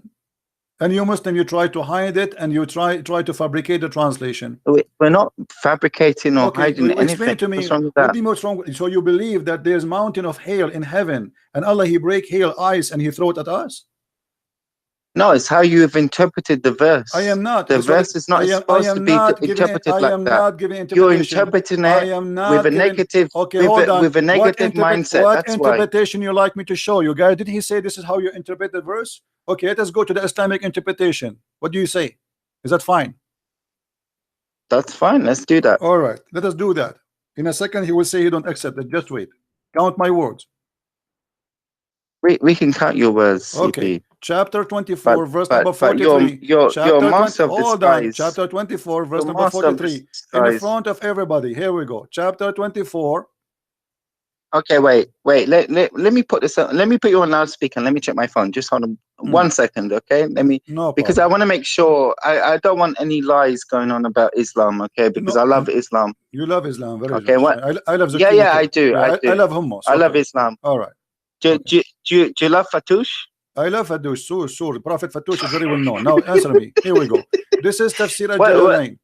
And you Muslim, you try to hide it and you try to fabricate the translation. We're not fabricating or hiding anything. Explain to me, what's wrong with that? What do you mean what's wrong with, so you believe that there's mountain of hail in heaven and Allah He break hail ice and He throw it at us? No, it's how you have interpreted the verse. I am not. The verse is not supposed to be interpreted like that. I am not giving interpretation. You're interpreting it with a negative, with a negative mindset. What That's interpretation you like me to show you, guys? Did he say this is how you interpret the verse? Okay, let us go to the Islamic interpretation. What do you say? Is that fine? That's fine. Let's do that. All right, let us do that. In a second, he will say he don't accept it. Just wait. Count my words. We can count your words. Okay. CP. Chapter 24, verse number but 43. You're master of Hold on. disguise. Chapter 24, verse You're number master of 43. In disguise. front of everybody. Here we go. Chapter 24. Okay, wait. Let me put this on. Let me put you on loudspeaker and let me check my phone. Just hold on 1 second, okay? Let me because I want to make sure I don't want any lies going on about Islam, okay? Because I love Islam. You love Islam, very okay. What? I love zucchini. Yeah, I do. I do. I love hummus. I love Islam. All right. Do you love Fatouche? I love Fatouche. Sur. Prophet Fatouche is very well known. Now answer me. Here we go. This is Tafsir al-Jalalain.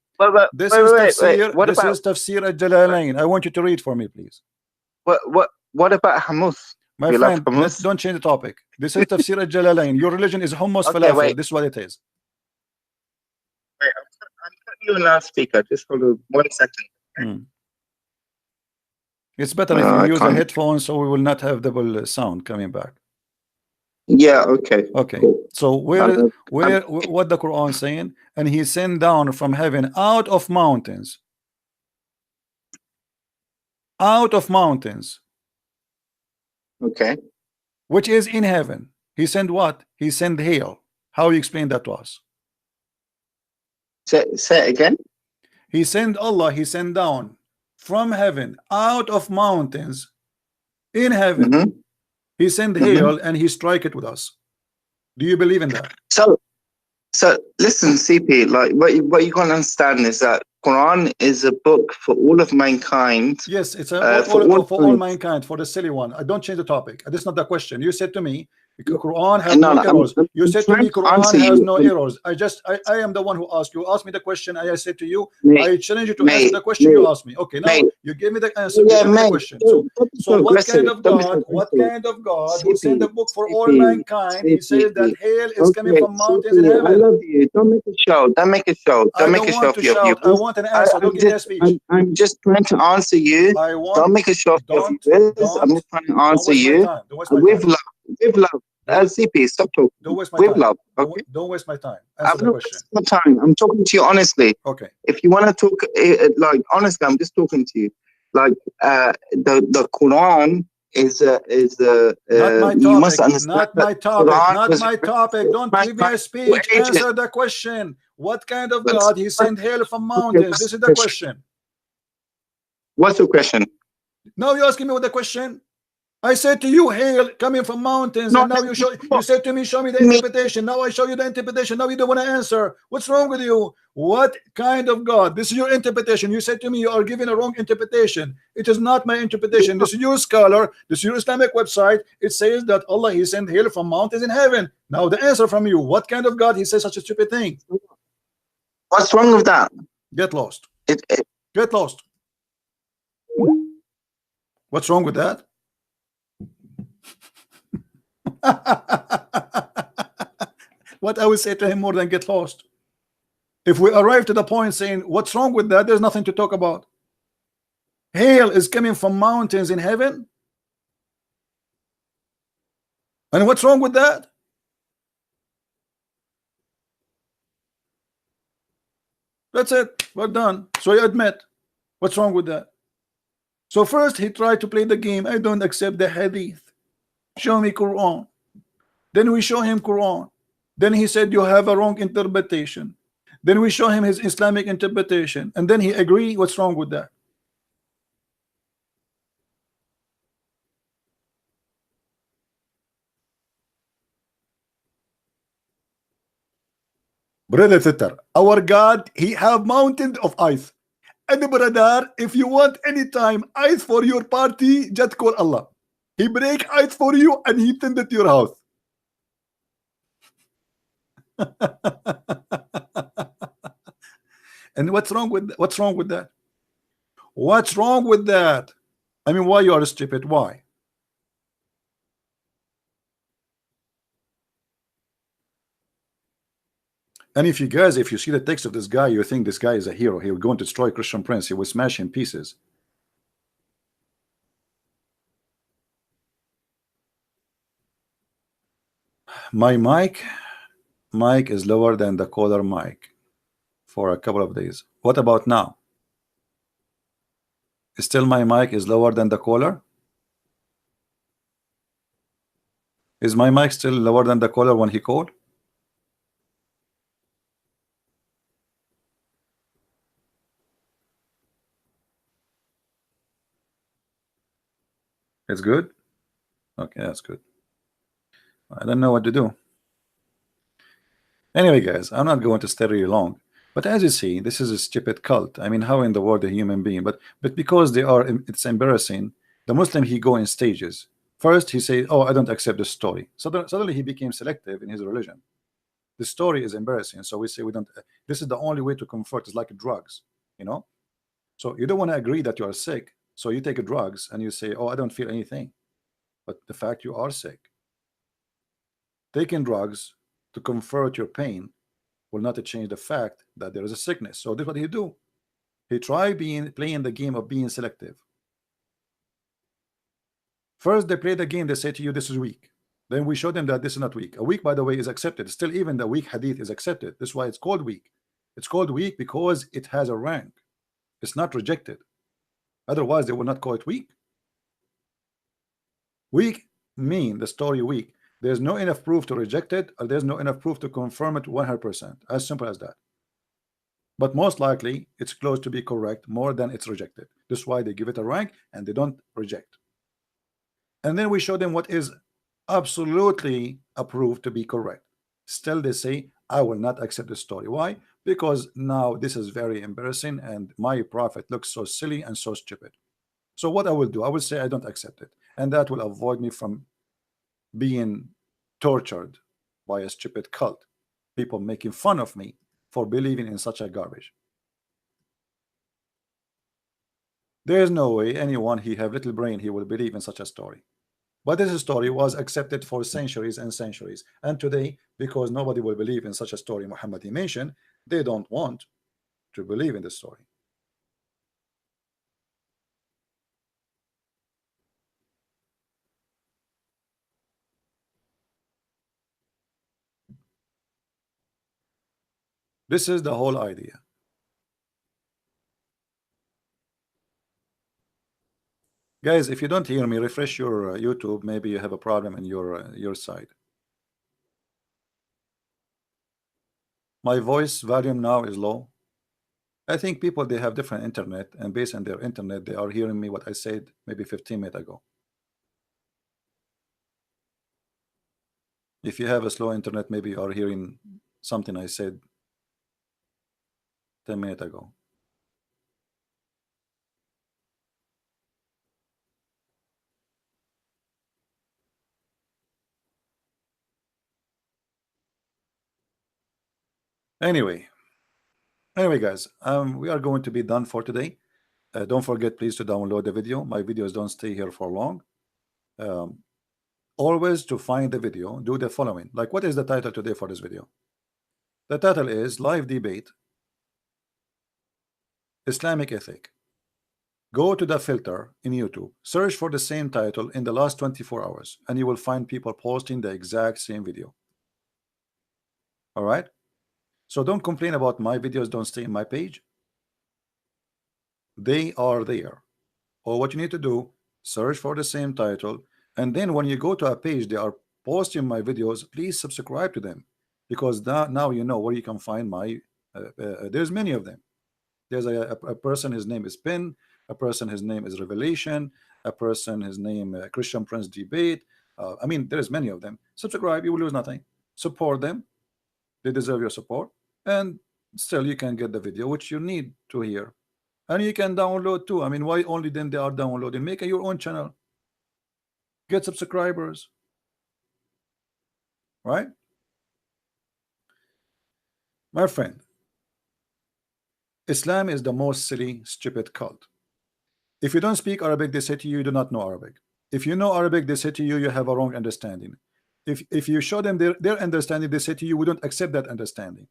This is Tafsir al-Jalalain. I want you to read for me, please. What about hummus? My friend, don't change the topic. This is Tafsir al-Jalalain. Your religion is hummus falafel. This is what it is. Wait, I'm putting you on loudspeaker. Just hold on 1 second. It's better if you use a headphone so we will not have double sound coming back. Yeah, okay. Okay, Cool. so what the Quran saying? And he sent down from heaven out of mountains, Okay. which is in heaven. He sent what? He sent hail. How you explain that to us? Say it again. He sent Allah, he sent down from heaven out of mountains in heaven. Mm-hmm. He sent Mm-hmm. hail and he strike it with us. Do you believe in that? So listen, CP, like what you gotta understand is that Quran is a book for all of mankind. Yes, it's For all mankind, for the silly one. I don't change the topic. That's not the question. You said to me, Quran has No, no errors. You I'm said to trying me, to Quran answer has you. no errors. I am the one who asked you. Ask me the question. I said to you, Mate, I challenge you to answer mate, the question you asked me. Okay, now mate. you gave me the answer. Yeah, You gave me the mate. question. Don't be So so what kind aggressive. of Don't be so God? What aggressive. kind of God who sent CP, a book for all CP, mankind? He says that hail is coming Okay, from mountains in CP, I heaven. love you. Don't make a show. Don't make a show. I Don't make don't a show want of to your shout. I viewers. want an answer. Don't give me a speech. I'm just trying to answer you. I want. Don't make a show of your viewers. I'm just trying to answer waste my you time. Don't waste my with time. love. With love. CP, stop talking. Don't waste my With time. love. Okay. Don't waste my time. Answer I'm the not question. wasting my time. I'm talking to you honestly. Okay. If you want to talk, like honestly, I'm just talking to you. Like the Quran is not my topic. you must understand. Not my topic. Quran Not was my topic. Don't give me a speech. Answer the question. What kind of God he sent hail from mountains? This is the question. What's your question? Now you're asking me what the question. I said to you, hail coming from mountains, and now you said to me, show me the interpretation. Now I show you the interpretation. Now you don't want to answer. What's wrong with you? What kind of God? This is your interpretation. You said to me you are giving a wrong interpretation. It is not my interpretation. This is your scholar. This is your Islamic website. It says that Allah he sent hail from mountains in heaven. Now the answer from you. What kind of God he says such a stupid thing? What's wrong with that? Get lost. Get lost. What's wrong with that? What I would say to him more than get lost. If we arrive to the point saying what's wrong with that, there's nothing to talk about. Hail is coming from mountains in heaven, and what's wrong with that? That's it. We're done. So you admit what's wrong with that. So first he tried to play the game. I don't accept the hadith. Show me Quran. Then we show him Quran. Then he said you have a wrong interpretation. Then we show him his Islamic interpretation, and then he agree. What's wrong with that? Brother Sitter, our God, he have mountains of ice. And brother, if you want any time ice for your party, just call Allah. He break ice for you and he send it to your house. And what's wrong with that? What's wrong with that? I mean, why you are stupid? Why? And if you see the text of this guy, you think this guy is a hero. He will go and destroy Christian Prince. He will smash him pieces. My mic is lower than the caller mic for a couple of days. What about now? Still my mic is lower than the caller? Is my mic still lower than the caller when he called? It's good? Okay, that's good. I don't know what to do. Anyway, guys, I'm not going to stay really long. But as you see, this is a stupid cult. I mean, how in the world a human being? But because they are, it's embarrassing. The Muslim, he go in stages. First, he say, "Oh, I don't accept this story." So suddenly he became selective in his religion. The story is embarrassing, so we say we don't. This is the only way to comfort. It's like drugs, you know. So you don't want to agree that you are sick, so you take drugs and you say, "Oh, I don't feel anything," but the fact you are sick. Taking drugs to comfort your pain will not change the fact that there is a sickness. So this is what he do. He try playing the game of being selective. First, they play the game. They say to you, "This is weak." Then we show them that this is not weak. A weak, by the way, is accepted. Still, even the weak hadith is accepted. That's why it's called weak. It's called weak because it has a rank. It's not rejected. Otherwise, they will not call it weak. Weak mean the story weak. There's no enough proof to reject it, or there's no enough proof to confirm it 100%. As simple as that. But most likely, it's close to be correct more than it's rejected. That's why they give it a rank and they don't reject. And then we show them what is absolutely approved to be correct. Still, they say, I will not accept the story. Why? Because now this is very embarrassing and my prophet looks so silly and so stupid. So what I will do, I will say I don't accept it, and that will avoid me from being tortured by a stupid cult, people making fun of me for believing in such a garbage. There is no way anyone he have little brain he will believe in such a story. But this story was accepted for centuries and centuries, and today, because nobody will believe in such a story Muhammad he mentioned, they don't want to believe in the story. This is the whole idea. Guys, if you don't hear me, refresh your YouTube. Maybe you have a problem in your side. My voice volume now is low. I think people, they have different internet, and based on their internet, they are hearing me what I said maybe 15 minutes ago. If you have a slow internet, maybe you are hearing something I said 10 minutes ago. Anyway, guys, we are going to be done for today. Don't forget, please, to download the video. My videos don't stay here for long. Always, to find the video, do the following. Like, what is the title today for this video? The title is Live Debate, Islamic Ethic. Go to the filter in YouTube, search for the same title in the last 24 hours, and you will find people posting the exact same video. All right? So don't complain about my videos don't stay in my page. They are there. Or what you need to do, search for the same title, and then when you go to a page they are posting my videos, please subscribe to them, because now you know where you can find my there's many of them. There's a person, his name is Pin, a person, his name is Revelation, a person, his name Christian Prince Debate. I mean, there's many of them. Subscribe, you will lose nothing. Support them, they deserve your support, and still you can get the video which you need to hear, and you can download too. I mean, why only then they are downloading? Make your own channel, get subscribers, right? My friend, Islam is the most silly, stupid cult. If you don't speak Arabic, they say to you, you do not know Arabic. If you know Arabic, they say to you, you have a wrong understanding. If you show them their understanding, they say to you, we don't accept that understanding.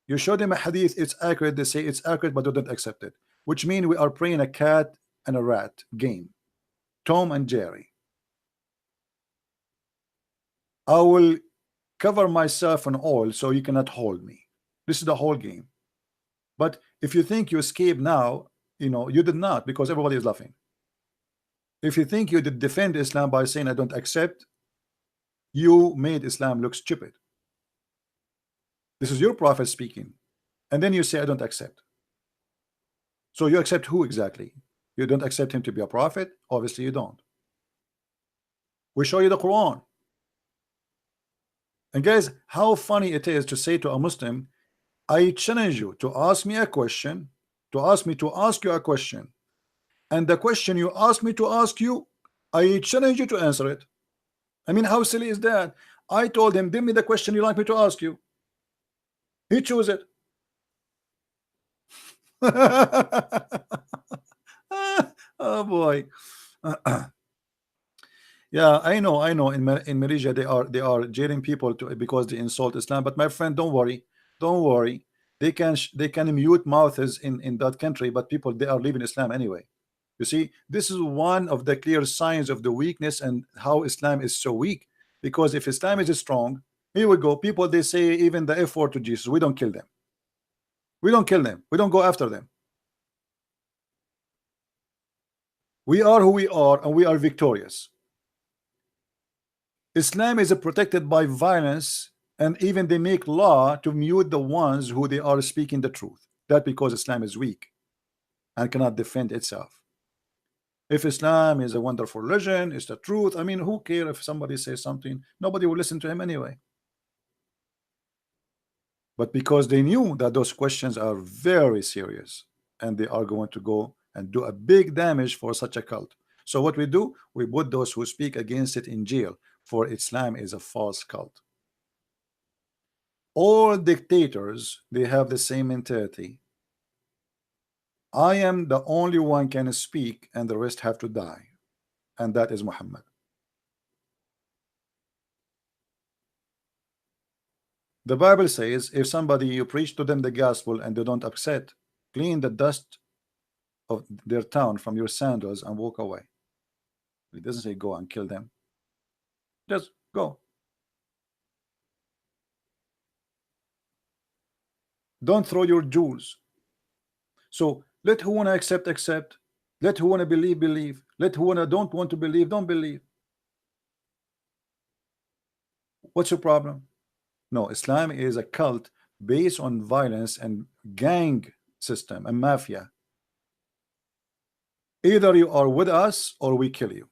You show them a hadith, it's accurate, they say it's accurate, but they don't accept it. Which means we are playing a cat and a rat game, Tom and Jerry. I will cover myself in oil so you cannot hold me. This is the whole game. But if you think you escape now, you know you did not, because everybody is laughing. If you think you did defend Islam by saying I don't accept, you made Islam look stupid. This is your prophet speaking, and then you say I don't accept. So you accept who exactly? You don't accept him to be a prophet? Obviously you don't. We show you the Quran. And guys, how funny it is to say to a Muslim, I challenge you to ask me a question, to ask me to ask you a question, and the question you ask me to ask you, I challenge you to answer it. I mean, how silly is that? I told him, give me the question you like me to ask you. He chose it. Oh boy. Yeah, I know. In Malaysia they are jailing people because they insult Islam. But my friend, don't worry. They can mute mouths in that country, but people, they are leaving Islam anyway. You see, this is one of the clear signs of the weakness and how Islam is so weak. Because if Islam is strong, here we go. People, they say even the F word to Jesus. We don't kill them. We don't kill them. We don't go after them. We are who we are, and we are victorious. Islam is protected by violence, and even they make law to mute the ones who they are speaking the truth. That because Islam is weak and cannot defend itself. If Islam is a wonderful religion, it's the truth. I mean, who cares if somebody says something? Nobody will listen to him anyway. But because they knew that those questions are very serious, and they are going to go and do a big damage for such a cult. So what we do, we put those who speak against it in jail, for Islam is a false cult. All dictators, they have the same mentality. I am the only one can speak, and the rest have to die, and that is Muhammad. The Bible says, if somebody you preach to them the gospel and they don't accept, clean the dust of their town from your sandals and walk away. It doesn't say go and kill them. Just go. Don't throw your jewels. So let who wanna accept, accept. Let who wanna believe, believe. Let who wanna don't want to believe, don't believe. What's your problem? No, Islam is a cult based on violence and gang system and mafia. Either you are with us or we kill you.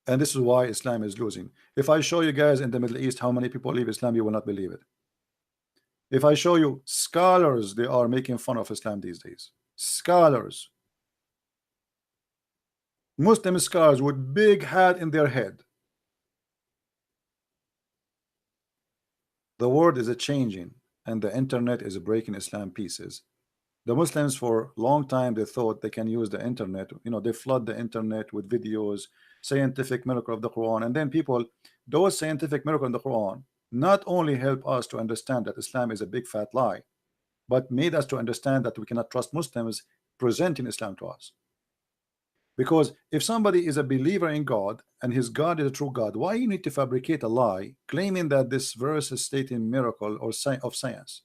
And this is why Islam is losing. If I show you guys in the Middle East how many people leave Islam, you will not believe it. If I show you scholars, they are making fun of Islam these days. Scholars. Muslim scholars with big hat in their head. The world is changing, and the internet is breaking Islam pieces. The Muslims for a long time they thought they can use the internet. You know, they flood the internet with videos, scientific miracle of the Quran, and then people, those scientific miracle in the Quran not only help us to understand that Islam is a big fat lie, but made us to understand that we cannot trust Muslims presenting Islam to us. Because if somebody is a believer in God and his God is a true God, why you need to fabricate a lie claiming that this verse is stating miracle or of science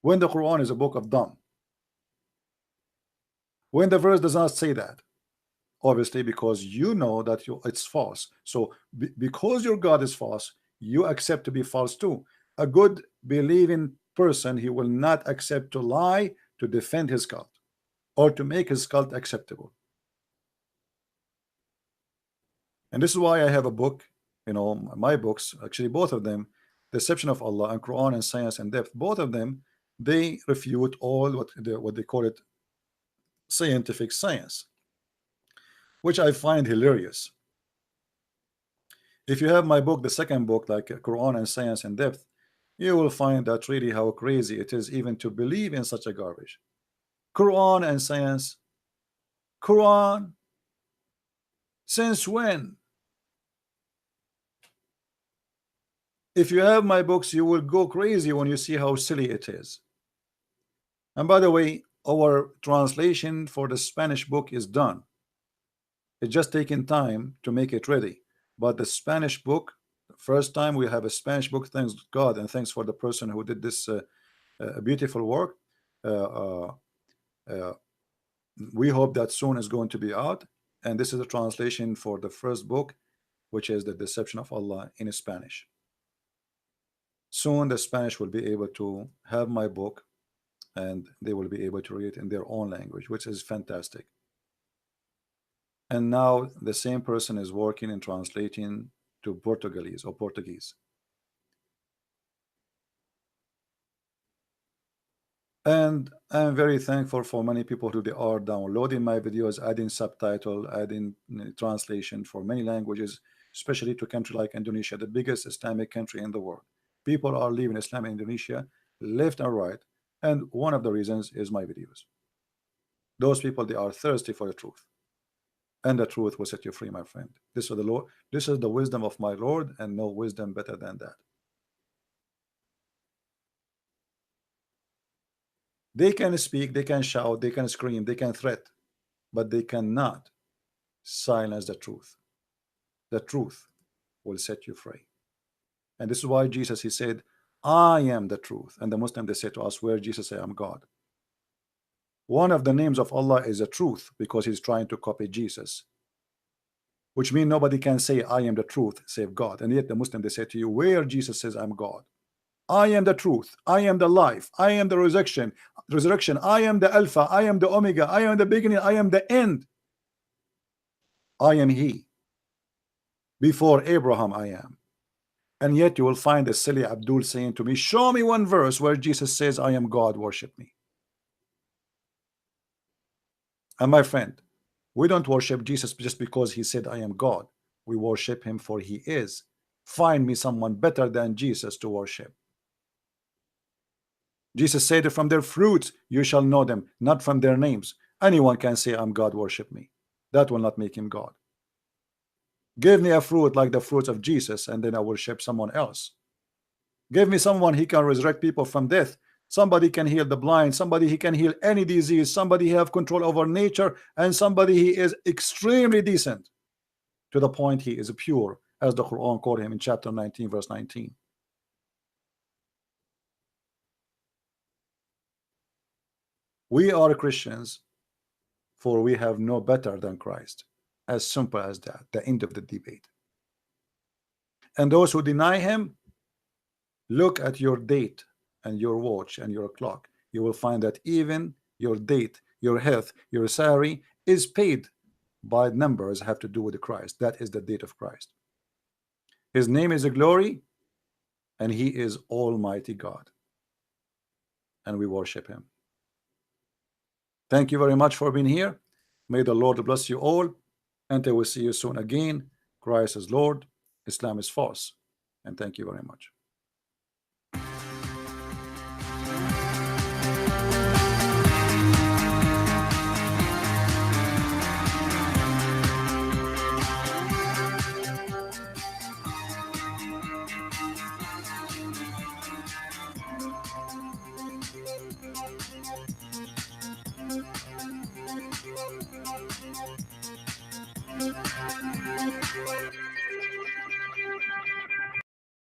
when the Quran is a book of dumb? When the verse does not say that, obviously because you know that it's false. So because your God is false, you accept to be false too. A good believing person, he will not accept to lie to defend his cult or to make his cult acceptable. And this is why I have a book, you know, my books, actually both of them, Deception of Allah and Quran and Science and Depth, both of them, they refute all what they call it scientific science, which I find hilarious. If you have my book, the second book, like Quran and Science and Depth, you will find that really how crazy it is even to believe in such a garbage. Quran and Science. Quran? Since when? If you have my books, you will go crazy when you see how silly it is. And by the way, our translation for the Spanish book is done. It's just taking time to make it ready. But the Spanish book, first time we have a Spanish book, thanks God, and thanks for the person who did this beautiful work. We hope that soon is going to be out. And this is a translation for the first book, which is the Deception of Allah in Spanish. Soon the Spanish will be able to have my book, and they will be able to read it in their own language, which is fantastic. And now the same person is working and translating to Portuguese or Portuguese. And I'm very thankful for many people who they are downloading my videos, adding subtitle, adding translation for many languages, especially to a country like Indonesia, the biggest Islamic country in the world. People are leaving Islam in Indonesia left and right, and one of the reasons is my videos. Those people, they are thirsty for the truth, and the truth will set you free, my friend. This is the Lord. This is the wisdom of my Lord, and no wisdom better than that. They can speak, they can shout, they can scream, they can threat, but they cannot silence the truth. The truth will set you free. And this is why Jesus, he said, I am the truth. And the Muslim, they say to us, where Jesus say, I'm God. One of the names of Allah is the truth, because he's trying to copy Jesus, which means nobody can say I am the truth save God. And yet the Muslim, they say to you, where Jesus says I'm God. I am the truth, I am the life, I am the resurrection, I am the Alpha, I am the Omega, I am the beginning, I am the end. I am he. Before Abraham I am. And yet you will find a silly Abdul saying to me, show me one verse where Jesus says I am God, worship me. And my friend, we don't worship Jesus just because he said I am God. We worship him for he is. Find me someone better than Jesus to worship. Jesus said, from their fruits you shall know them, not from their names. Anyone can say I'm God, worship me. That will not make him God. Give me a fruit like the fruits of Jesus, and then I worship someone else. Give me someone he can resurrect people from death. Somebody can heal the blind, somebody he can heal any disease, somebody he have control over nature, and somebody he is extremely decent to the point he is pure, as the Quran called him in chapter 19 verse 19. We are Christians, for we have no better than Christ. As simple as that, the end of the debate. And those who deny him, look at your date and your watch and your clock. You will find that even your date, your health, your salary is paid by numbers have to do with Christ. That is the date of Christ. His name is a glory, and he is Almighty God, and we worship him. Thank you very much for being here. May the Lord bless you all. Until we see you soon again. Christ is Lord, Islam is false. And thank you very much.